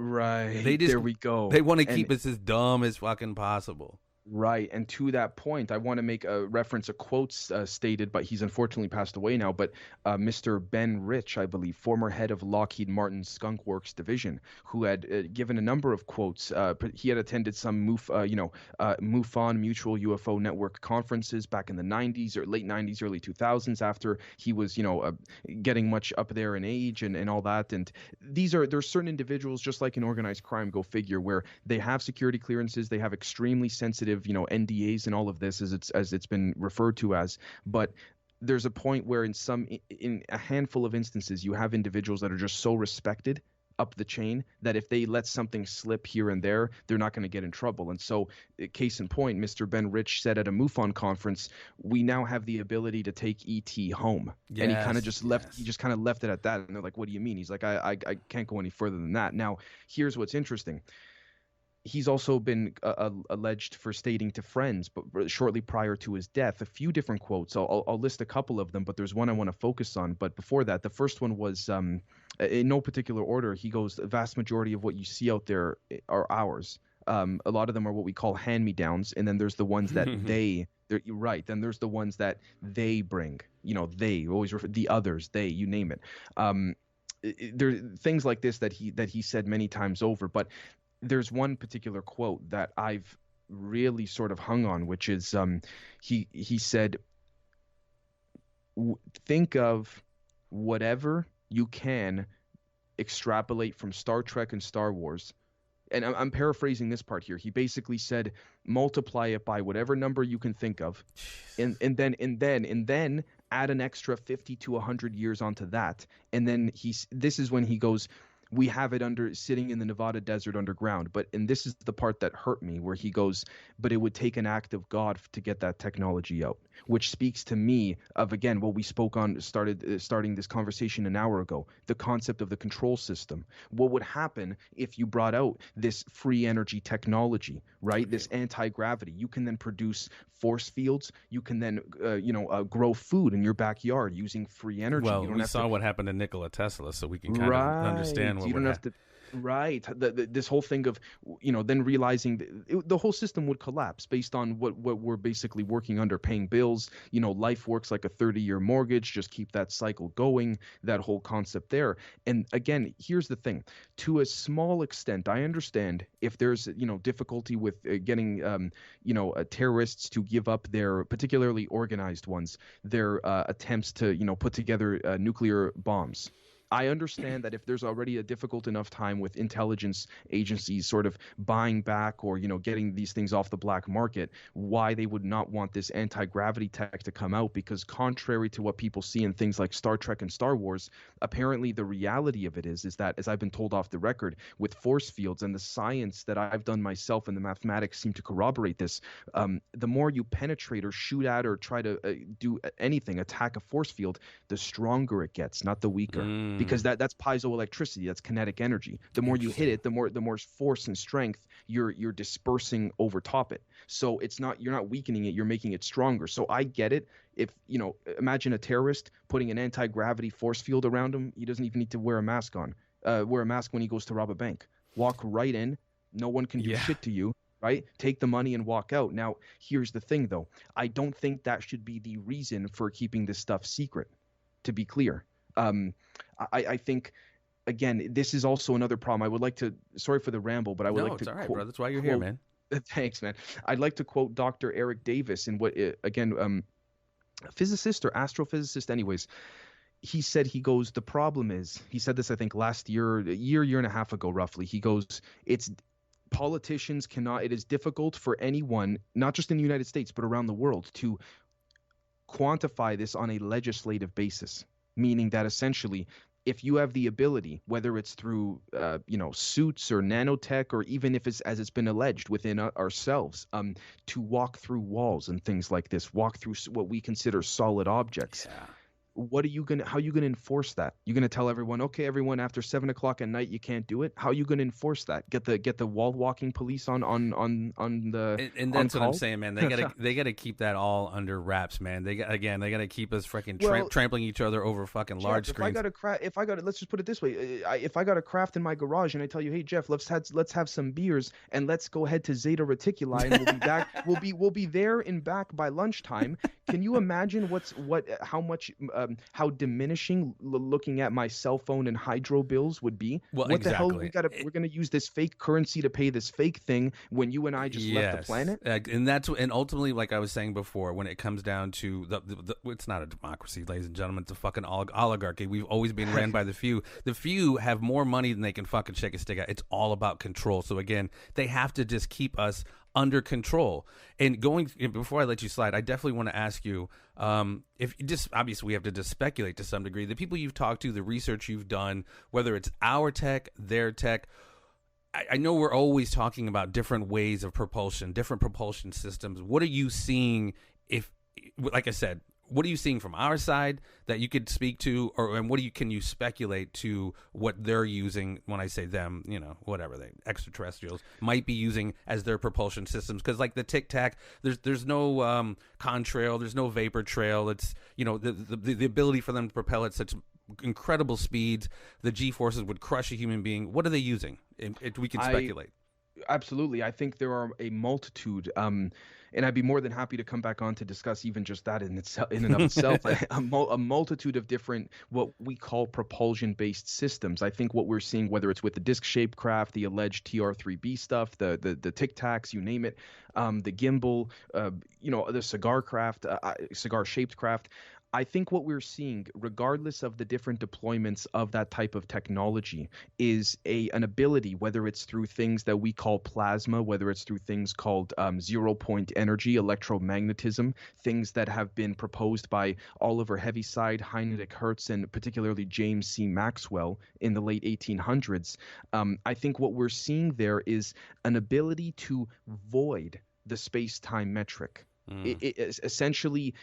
we go. They want to keep us as dumb as fucking possible. Right. And to that point, I want to make a reference, a quote stated, but he's unfortunately passed away now. But Mr. Ben Rich, I believe, former head of Lockheed Martin's Skunk Works division, who had given a number of quotes. He had attended some MUFON, Mutual UFO Network conferences back in the 90s or late 90s, early 2000s after he was, getting much up there in age and all that. And there's certain individuals, just like in organized crime, go figure, where they have security clearances, they have extremely sensitive NDAs and all of this as it's been referred to as, but there's a point where in a handful of instances you have individuals that are just so respected up the chain that if they let something slip here and there, they're not going to get in trouble. And so, case in point, Mr. Ben Rich said at a MUFON conference, we now have the ability to take ET home. Yes, and he kind of just left. He just kind of left it at that. And they're like, "What do you mean?" He's like, "I can't go any further than that." Now, here's what's interesting. He's also been alleged for stating to friends, but shortly prior to his death, a few different quotes. I'll list a couple of them, but there's one I want to focus on. But before that, the first one was, in no particular order, he goes, the vast majority of what you see out there are ours. A lot of them are what we call hand-me-downs, and then there's the ones that you're right. Then there's the ones that they bring. They always refer the others, they, you name it. There are things like this that he said many times over, but there's one particular quote that I've really sort of hung on, which is he said, think of whatever you can extrapolate from Star Trek and Star Wars. And I'm paraphrasing this part here. He basically said, multiply it by whatever number you can think of, and then add an extra 50 to 100 years onto that. And then this is when he goes, we have it sitting in the Nevada desert underground. And this is the part that hurt me, where he goes, but it would take an act of God to get that technology out, which speaks to me of, again, what we spoke on, starting this conversation an hour ago, the concept of the control system. What would happen if you brought out this free energy technology, right? This anti-gravity. You can then produce force fields. You can then, grow food in your backyard using free energy. Well, we saw what happened to Nikola Tesla, so we can kind of understand what would happen. Right. This whole thing of, then realizing the whole system would collapse based on what we're basically working under, paying bills. Life works like a 30-year mortgage. Just keep that cycle going, that whole concept there. And again, here's the thing. To a small extent, I understand if there's, difficulty with getting, terrorists to give up their, particularly organized ones, their attempts to, put together nuclear bombs. I understand that if there's already a difficult enough time with intelligence agencies sort of buying back or, getting these things off the black market, why they would not want this anti-gravity tech to come out, because contrary to what people see in things like Star Trek and Star Wars, apparently the reality of it is that, as I've been told off the record, with force fields and the science that I've done myself and the mathematics seem to corroborate this, the more you penetrate or shoot at or try to do anything, attack a force field, the stronger it gets, not the weaker. Because that's piezoelectricity, that's kinetic energy. The more you hit it, the more force and strength you're dispersing over top it. So you're not weakening it, you're making it stronger. So I get it. If imagine a terrorist putting an anti-gravity force field around him, he doesn't even need to wear a mask when he goes to rob a bank. Walk right in, no one can do shit to you. Right? Take the money and walk out. Now, here's the thing, though. I don't think that should be the reason for keeping this stuff secret, to be clear. I think, again, this is also another problem. I would like to, sorry for the ramble, but I would like to. No, it's all right, bro. That's why you're here, man. Thanks, man. I'd like to quote Dr. Eric Davis in physicist or astrophysicist, anyways. He said, the problem is, he said this, I think, last year and a half ago, roughly. He goes, politicians cannot, it is difficult for anyone, not just in the United States, but around the world, to quantify this on a legislative basis. Meaning that essentially, if you have the ability, whether it's through suits or nanotech, or even if it's, as it's been alleged, within ourselves, to walk through walls and things like this, walk through what we consider solid objects. Yeah. How are you gonna enforce that? You're gonna tell everyone, okay, everyone, after 7 o'clock at night you can't do it? How are you gonna enforce that? Get the wall walking police on the and that's what I'm saying, man. They gotta keep that all under wraps, man. They gotta keep us freaking trampling each other over fucking large screens. Let's just put it this way: if I got a craft in my garage and I tell you, hey Jeff, let's have some beers and let's go ahead to Zeta Reticuli and we'll be back. we'll be there and back by lunchtime. Can you imagine how diminishing looking at my cell phone and hydro bills would be? Well, what exactly. The hell we're gonna use this fake currency to pay this fake thing when you and I just left the planet? And ultimately, like I was saying before, when it comes down to it's not a democracy, ladies and gentlemen. It's a fucking oligarchy. We've always been ran by the few. The few have more money than they can fucking shake a stick at. It's all about control. So again, they have to just keep us under control. And before I let you slide, I definitely want to ask you, if just obviously we have to just speculate to some degree, the people you've talked to, the research you've done, whether it's our tech, their tech, I know we're always talking about different ways of propulsion, different propulsion systems. What are you seeing? Like I said, what are you seeing from our side that you could speak to, and can you speculate to what they're using? When I say them, whatever they extraterrestrials might be using as their propulsion systems, because like the Tic Tac, there's no contrail, there's no vapor trail. It's the ability for them to propel at such incredible speeds, the G forces would crush a human being. What are they using? We can speculate. Absolutely, I think there are a multitude. And I'd be more than happy to come back on to discuss even just that in and of itself, a multitude of different what we call propulsion-based systems. I think what we're seeing, whether it's with the disc-shaped craft, the alleged TR-3B stuff, the Tic Tacs, you name it, the gimbal, the cigar-shaped craft. I think what we're seeing, regardless of the different deployments of that type of technology, is an ability, whether it's through things that we call plasma, whether it's through things called zero-point energy, electromagnetism, things that have been proposed by Oliver Heaviside, Heinrich Hertz, and particularly James C. Maxwell in the late 1800s. I think what we're seeing there is an ability to void the space-time metric. It is essentially,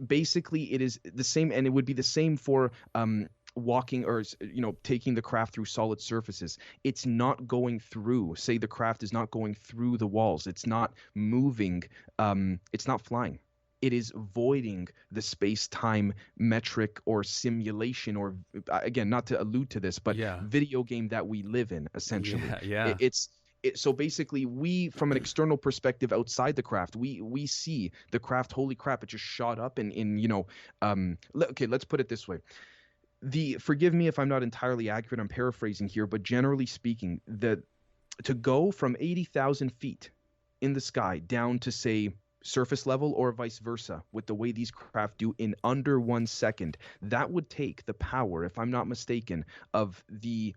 basically, it is the same, and it would be the same for walking or taking the craft through solid surfaces. It's not going through. Say the craft is not going through the walls. It's not moving. It's not flying. it is voiding the space-time metric or simulation, or again, not to allude to this, but video game that we live in, essentially. So basically, we, from an external perspective outside the craft, we see the craft, holy crap, it just shot up okay, let's put it this way. Forgive me if I'm not entirely accurate, I'm paraphrasing here, but generally speaking, to go from 80,000 feet in the sky down to, say, surface level, or vice versa, with the way these craft do in under 1 second, that would take the power, if I'm not mistaken, of the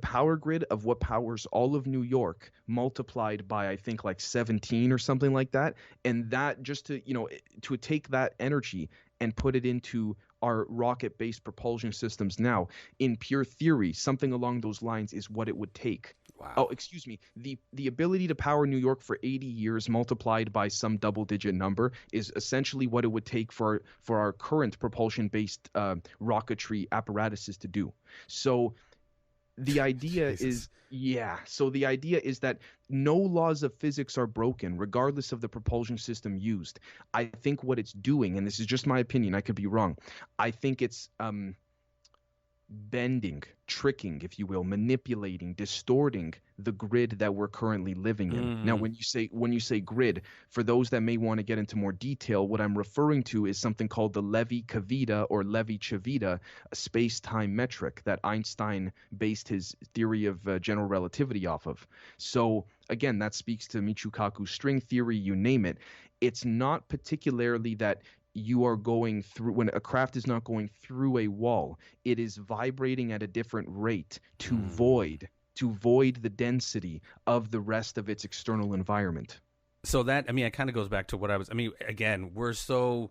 power grid of what powers all of New York, multiplied by, I think, like 17 or something like that. And that, just to take that energy and put it into our rocket-based propulsion systems now, in pure theory, something along those lines is what it would take. Wow. Oh, excuse me. The ability to power New York for 80 years multiplied by some double-digit number is essentially what it would take for our current propulsion-based rocketry apparatuses to do. So the idea is that no laws of physics are broken, regardless of the propulsion system used. I think what it's doing, and this is just my opinion, I could be wrong, I think it's bending, tricking, if you will, manipulating, distorting the grid that we're currently living in. Now, when you say grid, for those that may want to get into more detail, what I'm referring to is something called the Levi-Cavita or Levi-Civita space-time metric that Einstein based his theory of general relativity off of. So again, that speaks to Michikaku's string theory, you name it. It's not particularly that you are going through, when a craft is not going through a wall, it is vibrating at a different rate to void the density of the rest of its external environment. So that, it kind of goes back to what again, we're so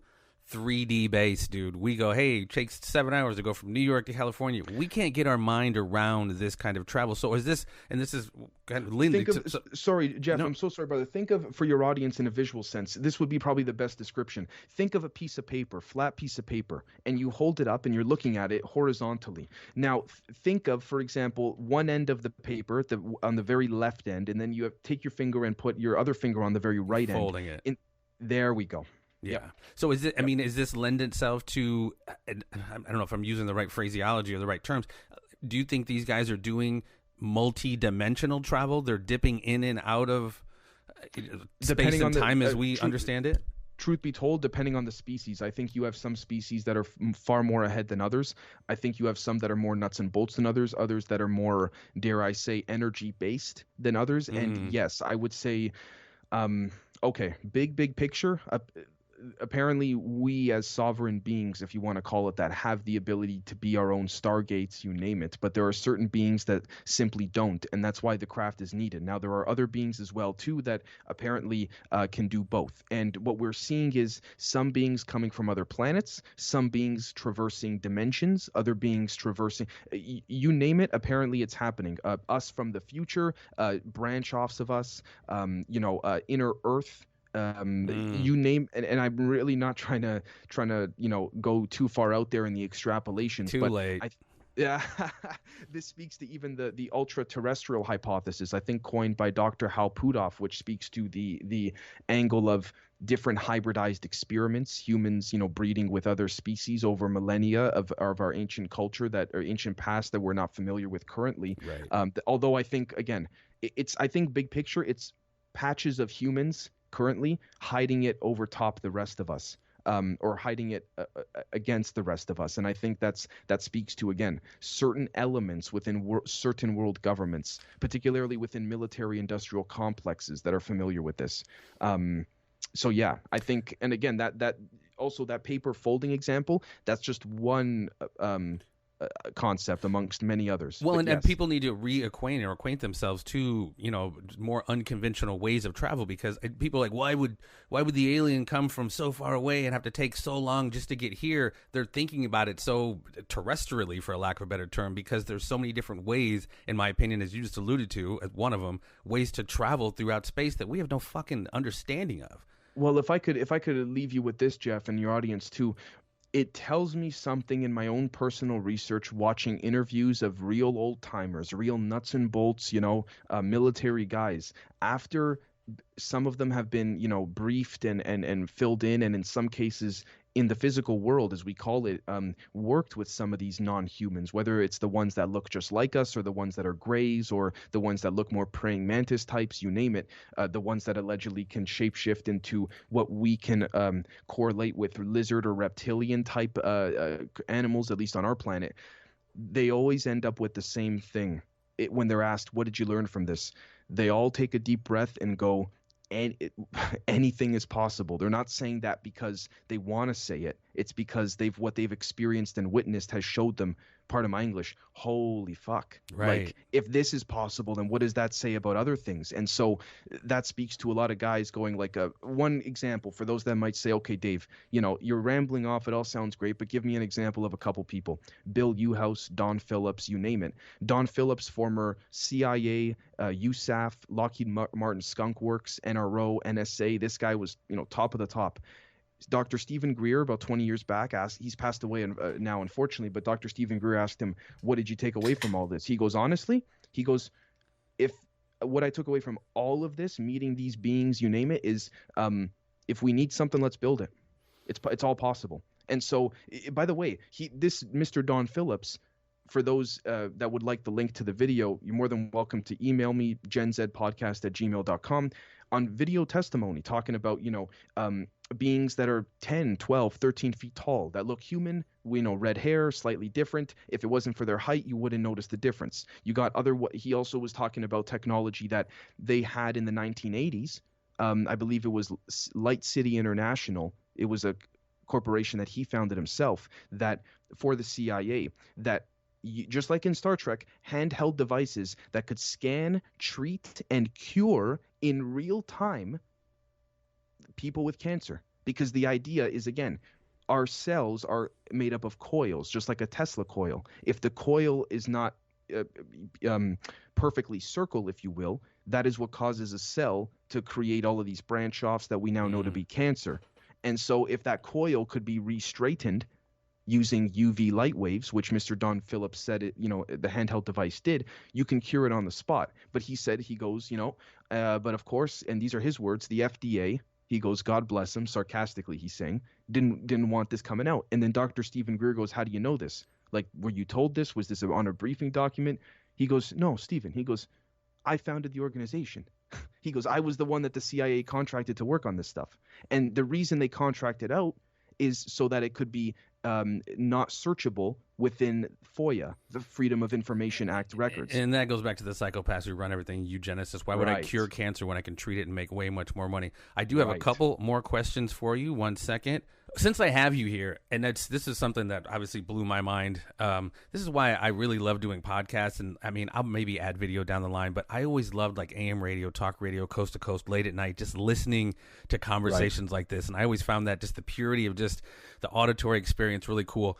3D based, dude. We go, hey, it takes 7 hours to go from New York to California. We can't get our mind around this kind of travel. So is this, and this is kind of sorry, Jeff, no. I'm so sorry, brother. Think of, for your audience in a visual sense, this would be probably the best description. Think of a piece of paper, flat piece of paper, and you hold it up and you're looking at it horizontally. Now, think of, for example, one end of the paper on the very left end, and then you take your finger and put your other finger on the very right end. Folding it. There we go. Yeah. Yep. So is it? Is this lend itself to? I don't know if I'm using the right phraseology or the right terms. Do you think these guys are doing multi-dimensional travel? They're dipping in and out of space and time as we understand it. Truth be told, depending on the species, I think you have some species that are far more ahead than others. I think you have some that are more nuts and bolts than others that are more, dare I say, energy-based than others. And yes, I would say, okay, big picture. Apparently we as sovereign beings, if you want to call it that, have the ability to be our own stargates, you name it. But there are certain beings that simply don't, and that's why the craft is needed. Now, there are other beings as well, too, that apparently can do both. And what we're seeing is some beings coming from other planets, some beings traversing dimensions, other beings traversing, you name it, apparently it's happening. Us from the future, branch-offs of us, inner Earth, you name, and I'm really not trying to go too far out there in the extrapolations. Too late. This speaks to even the ultra-terrestrial hypothesis, I think coined by Dr. Hal Puthoff, which speaks to the angle of different hybridized experiments, humans, breeding with other species over millennia of our ancient culture or ancient past that we're not familiar with currently. Right. Although I think, again, I think big picture, it's patches of humans currently hiding it over top the rest of us, or hiding it against the rest of us. And I think that speaks to, again, certain elements within certain world governments, particularly within military industrial complexes that are familiar with this. So yeah, I think, and again, that also that paper folding example, that's just one concept amongst many others. Well, and people need to reacquaint or acquaint themselves to more unconventional ways of travel, because people are like, why would the alien come from so far away and have to take so long just to get here? They're thinking about it so terrestrially, for a lack of a better term, because there's so many different ways, in my opinion, as you just alluded to, as one of them, ways to travel throughout space that we have no fucking understanding of. Well, if I could leave you with this, Jeff, and your audience too. It tells me something in my own personal research, watching interviews of real old timers, real nuts and bolts, military guys. After some of them have been, briefed and filled in, and in some cases in the physical world, as we call it, worked with some of these non-humans, whether it's the ones that look just like us or the ones that are grays or the ones that look more praying mantis types, you name it, the ones that allegedly can shapeshift into what we can correlate with lizard or reptilian type animals, at least on our planet. They always end up with the same thing. When they're asked, what did you learn from this? They all take a deep breath and go, anything is possible. They're not saying that because they want to say it. It's because what they've experienced and witnessed has showed them, pardon my English, holy fuck. Right. Like, if this is possible, then what does that say about other things? And so that speaks to a lot of guys going like, one example for those that might say, okay, Dave, you're rambling off. It all sounds great, but give me an example of a couple people. Bill Uhouse, Don Phillips, you name it. Don Phillips, former CIA, USAF, Lockheed Martin Skunk Works, NRO, NSA. This guy was, top of the top. Dr. Stephen Greer, about 20 years back, he's passed away now, unfortunately, but Dr. Stephen Greer asked him, what did you take away from all this? He goes, honestly, if what I took away from all of this, meeting these beings, you name it, is if we need something, let's build it. It's all possible. And so, by the way, this Mr. Don Phillips, for those that would like the link to the video, you're more than welcome to email me, genzedpodcast@gmail.com, on video testimony talking about, beings that are 10, 12, 13 feet tall that look human, red hair, slightly different. If it wasn't for their height, you wouldn't notice the difference. You got he also was talking about technology that they had in the 1980s. I believe it was Light City International. It was a corporation that he founded himself, that for the CIA, that just like in Star Trek, handheld devices that could scan, treat, and cure in real time people with cancer. Because the idea is, again, our cells are made up of coils, just like a Tesla coil. If the coil is not perfectly circle, if you will, that is what causes a cell to create all of these branch offs that we now know to be cancer. And so if that coil could be re-straightened using UV light waves, which Mr. Don Phillips said the handheld device did, you can cure it on the spot. But he goes, but of course, and these are his words, the FDA, he goes, God bless him, sarcastically he's saying, didn't want this coming out. And then Dr. Stephen Greer goes, how do you know this? Like, were you told this? Was this on a briefing document? He goes, no, Stephen. He goes, I founded the organization. He goes, I was the one that the CIA contracted to work on this stuff. And the reason they contracted out is so that it could be not searchable within FOIA, the Freedom of Information Act records. And that goes back to the psychopaths who run everything eugenicists. Why would I cure cancer when I can treat it and make way much more money? I do have a couple more questions for you. 1 second. Since I have you here, and this is something that obviously blew my mind. This is why I really love doing podcasts. And I mean, I'll maybe add video down the line, but I always loved like AM radio, talk radio, coast to coast, late at night, just listening to conversations like this. And I always found that just the purity of just the auditory experience really cool.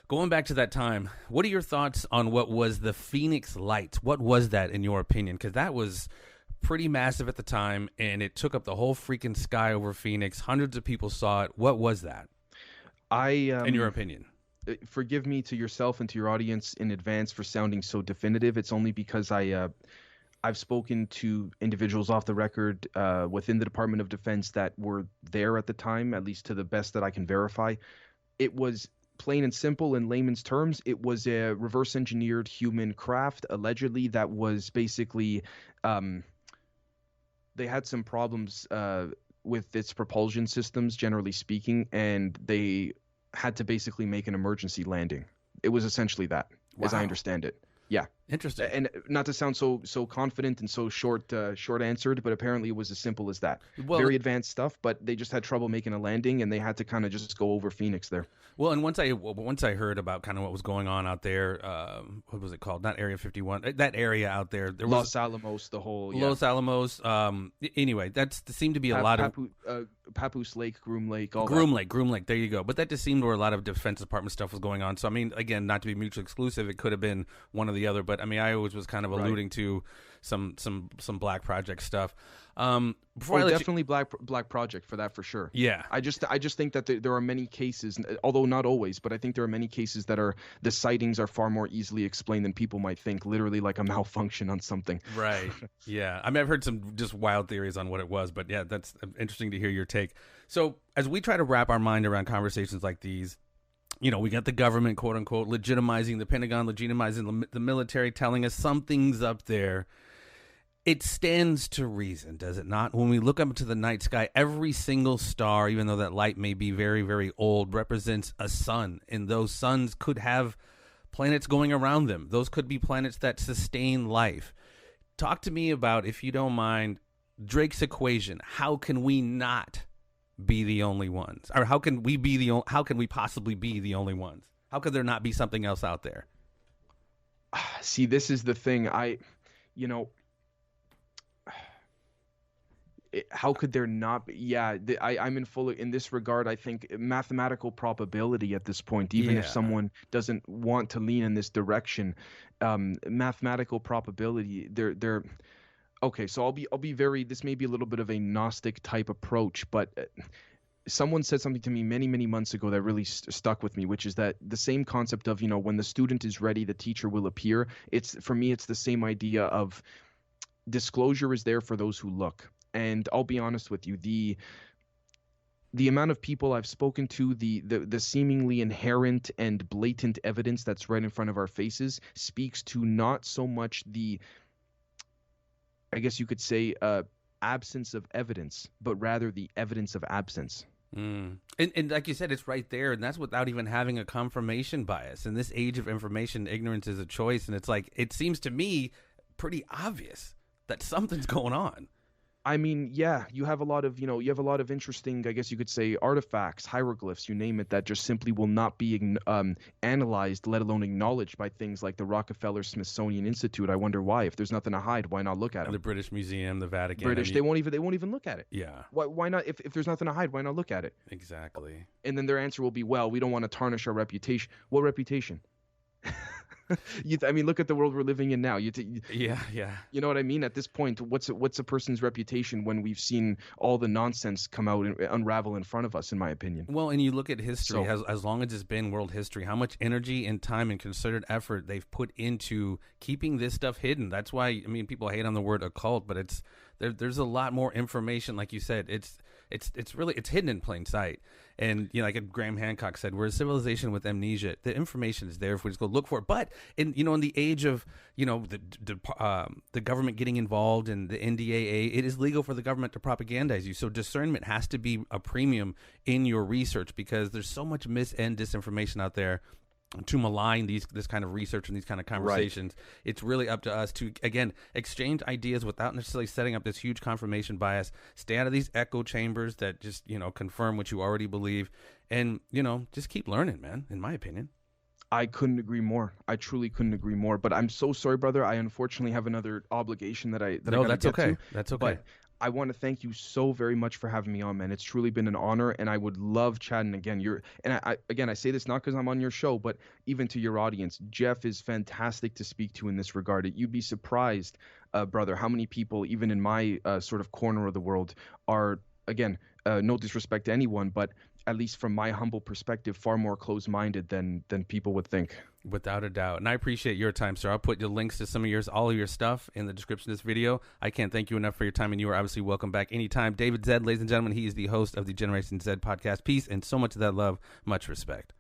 Going back to that time, what are your thoughts on what was the Phoenix Lights? What was that in your opinion? Because that was pretty massive at the time, and it took up the whole freaking sky over Phoenix. Hundreds of people saw it. What was that? In your opinion? Forgive me to yourself and to your audience in advance for sounding so definitive. It's only because I've spoken to individuals off the record within the Department of Defense that were there at the time, at least to the best that I can verify. It was plain and simple in layman's terms. It was a reverse engineered human craft, allegedly, that was basically they had some problems with its propulsion systems, generally speaking, and they had to basically make an emergency landing. It was essentially that, as I understand it. Yeah. Interesting. And not to sound so confident and so short answered, but apparently it was as simple as that. Well, very advanced stuff, but they just had trouble making a landing, and they had to kind of just go over Phoenix there. Well, and once I heard about kind of what was going on out there, what was it called? Not Area 51. That area out there. There was Los Alamos, the whole. Yeah. Los Alamos. Anyway, that seemed to be a lot of Papoose Lake, Groom Lake, Groom Lake. There you go. But that just seemed where a lot of Defense Department stuff was going on. So I mean, again, not to be mutually exclusive, it could have been one or the other. But but I mean, I always was kind of alluding to some Black Project stuff. Definitely Black Project for that, for sure. Yeah. I just think that there are many cases, although not always, but I think there are many cases that the sightings are far more easily explained than people might think, literally like a malfunction on something. Right. Yeah. I mean, I've heard some just wild theories on what it was, but yeah, that's interesting to hear your take. So as we try to wrap our mind around conversations like these, you know, we got the government, quote unquote, legitimizing the Pentagon, legitimizing the military, telling us something's up there. It stands to reason, does it not? When we look up into the night sky, every single star, even though that light may be very, very old, represents a sun. And those suns could have planets going around them. Those could be planets that sustain life. Talk to me about, if you don't mind, Drake's equation. How can we not be the only ones? Or how can we possibly be the only ones? How could there not be something else out there? See, this is the thing. How could there not be? Yeah, I'm in this regard. I think mathematical probability at this point, even if someone doesn't want to lean in this direction, mathematical probability. They're okay. So I'll be very. This may be a little bit of a Gnostic type approach, but someone said something to me many, many months ago that really stuck with me, which is that the same concept of, when the student is ready, the teacher will appear. For me, it's the same idea of disclosure is there for those who look. And I'll be honest with you, the amount of people I've spoken to, the seemingly inherent and blatant evidence that's right in front of our faces speaks to not so much the, I guess you could say, absence of evidence, but rather the evidence of absence. And like you said, it's right there, and that's without even having a confirmation bias. In this age of information, ignorance is a choice, and it's like, it seems to me pretty obvious that something's going on. I mean, yeah, you have a lot of interesting, I guess you could say, artifacts, hieroglyphs, you name it, that just simply will not be analyzed, let alone acknowledged by things like the Rockefeller Smithsonian Institute. I wonder why. If there's nothing to hide, why not look at it? The British Museum, the Vatican. They won't even look at it. Yeah. Why not? If there's nothing to hide, why not look at it? Exactly. And then their answer will be, well, we don't want to tarnish our reputation. What reputation? I mean, look at the world we're living in now. Yeah. You know what I mean? At this point, what's a person's reputation when we've seen all the nonsense come out and unravel in front of us, in my opinion? Well, and you look at history, as long as it's been world history, how much energy and time and concerted effort they've put into keeping this stuff hidden. That's why, I mean, people hate on the word occult, but there's a lot more information. Like you said, it's really hidden in plain sight. And, like Graham Hancock said, we're a civilization with amnesia. The information is there if we just go look for it. But in the age of, the government getting involved in the NDAA, it is legal for the government to propagandize you. So discernment has to be a premium in your research, because there's so much mis and disinformation out there to malign this kind of research and these kind of conversations. Right. It's really up to us to, again, exchange ideas without necessarily setting up this huge confirmation bias. Stay out of these echo chambers that just, confirm what you already believe, and, just keep learning, man, in my opinion. I couldn't agree more. I truly couldn't agree more. But I'm so sorry, brother. I unfortunately have another obligation that I gotta that's get okay. to. That's okay. But I want to thank you so very much for having me on, man. It's truly been an honor, and I would love chatting again. I say this not because I'm on your show, but even to your audience, Jeff is fantastic to speak to in this regard. You'd be surprised, brother, how many people, even in my sort of corner of the world, are, again, no disrespect to anyone, but at least from my humble perspective, far more close-minded than people would think. Without a doubt. And I appreciate your time, sir. I'll put the links to all of your stuff in the description of this video. I can't thank you enough for your time, and you are obviously welcome back anytime. David Zed, ladies and gentlemen, he is the host of the Generation Zed Podcast. Peace and so much of that love. Much respect.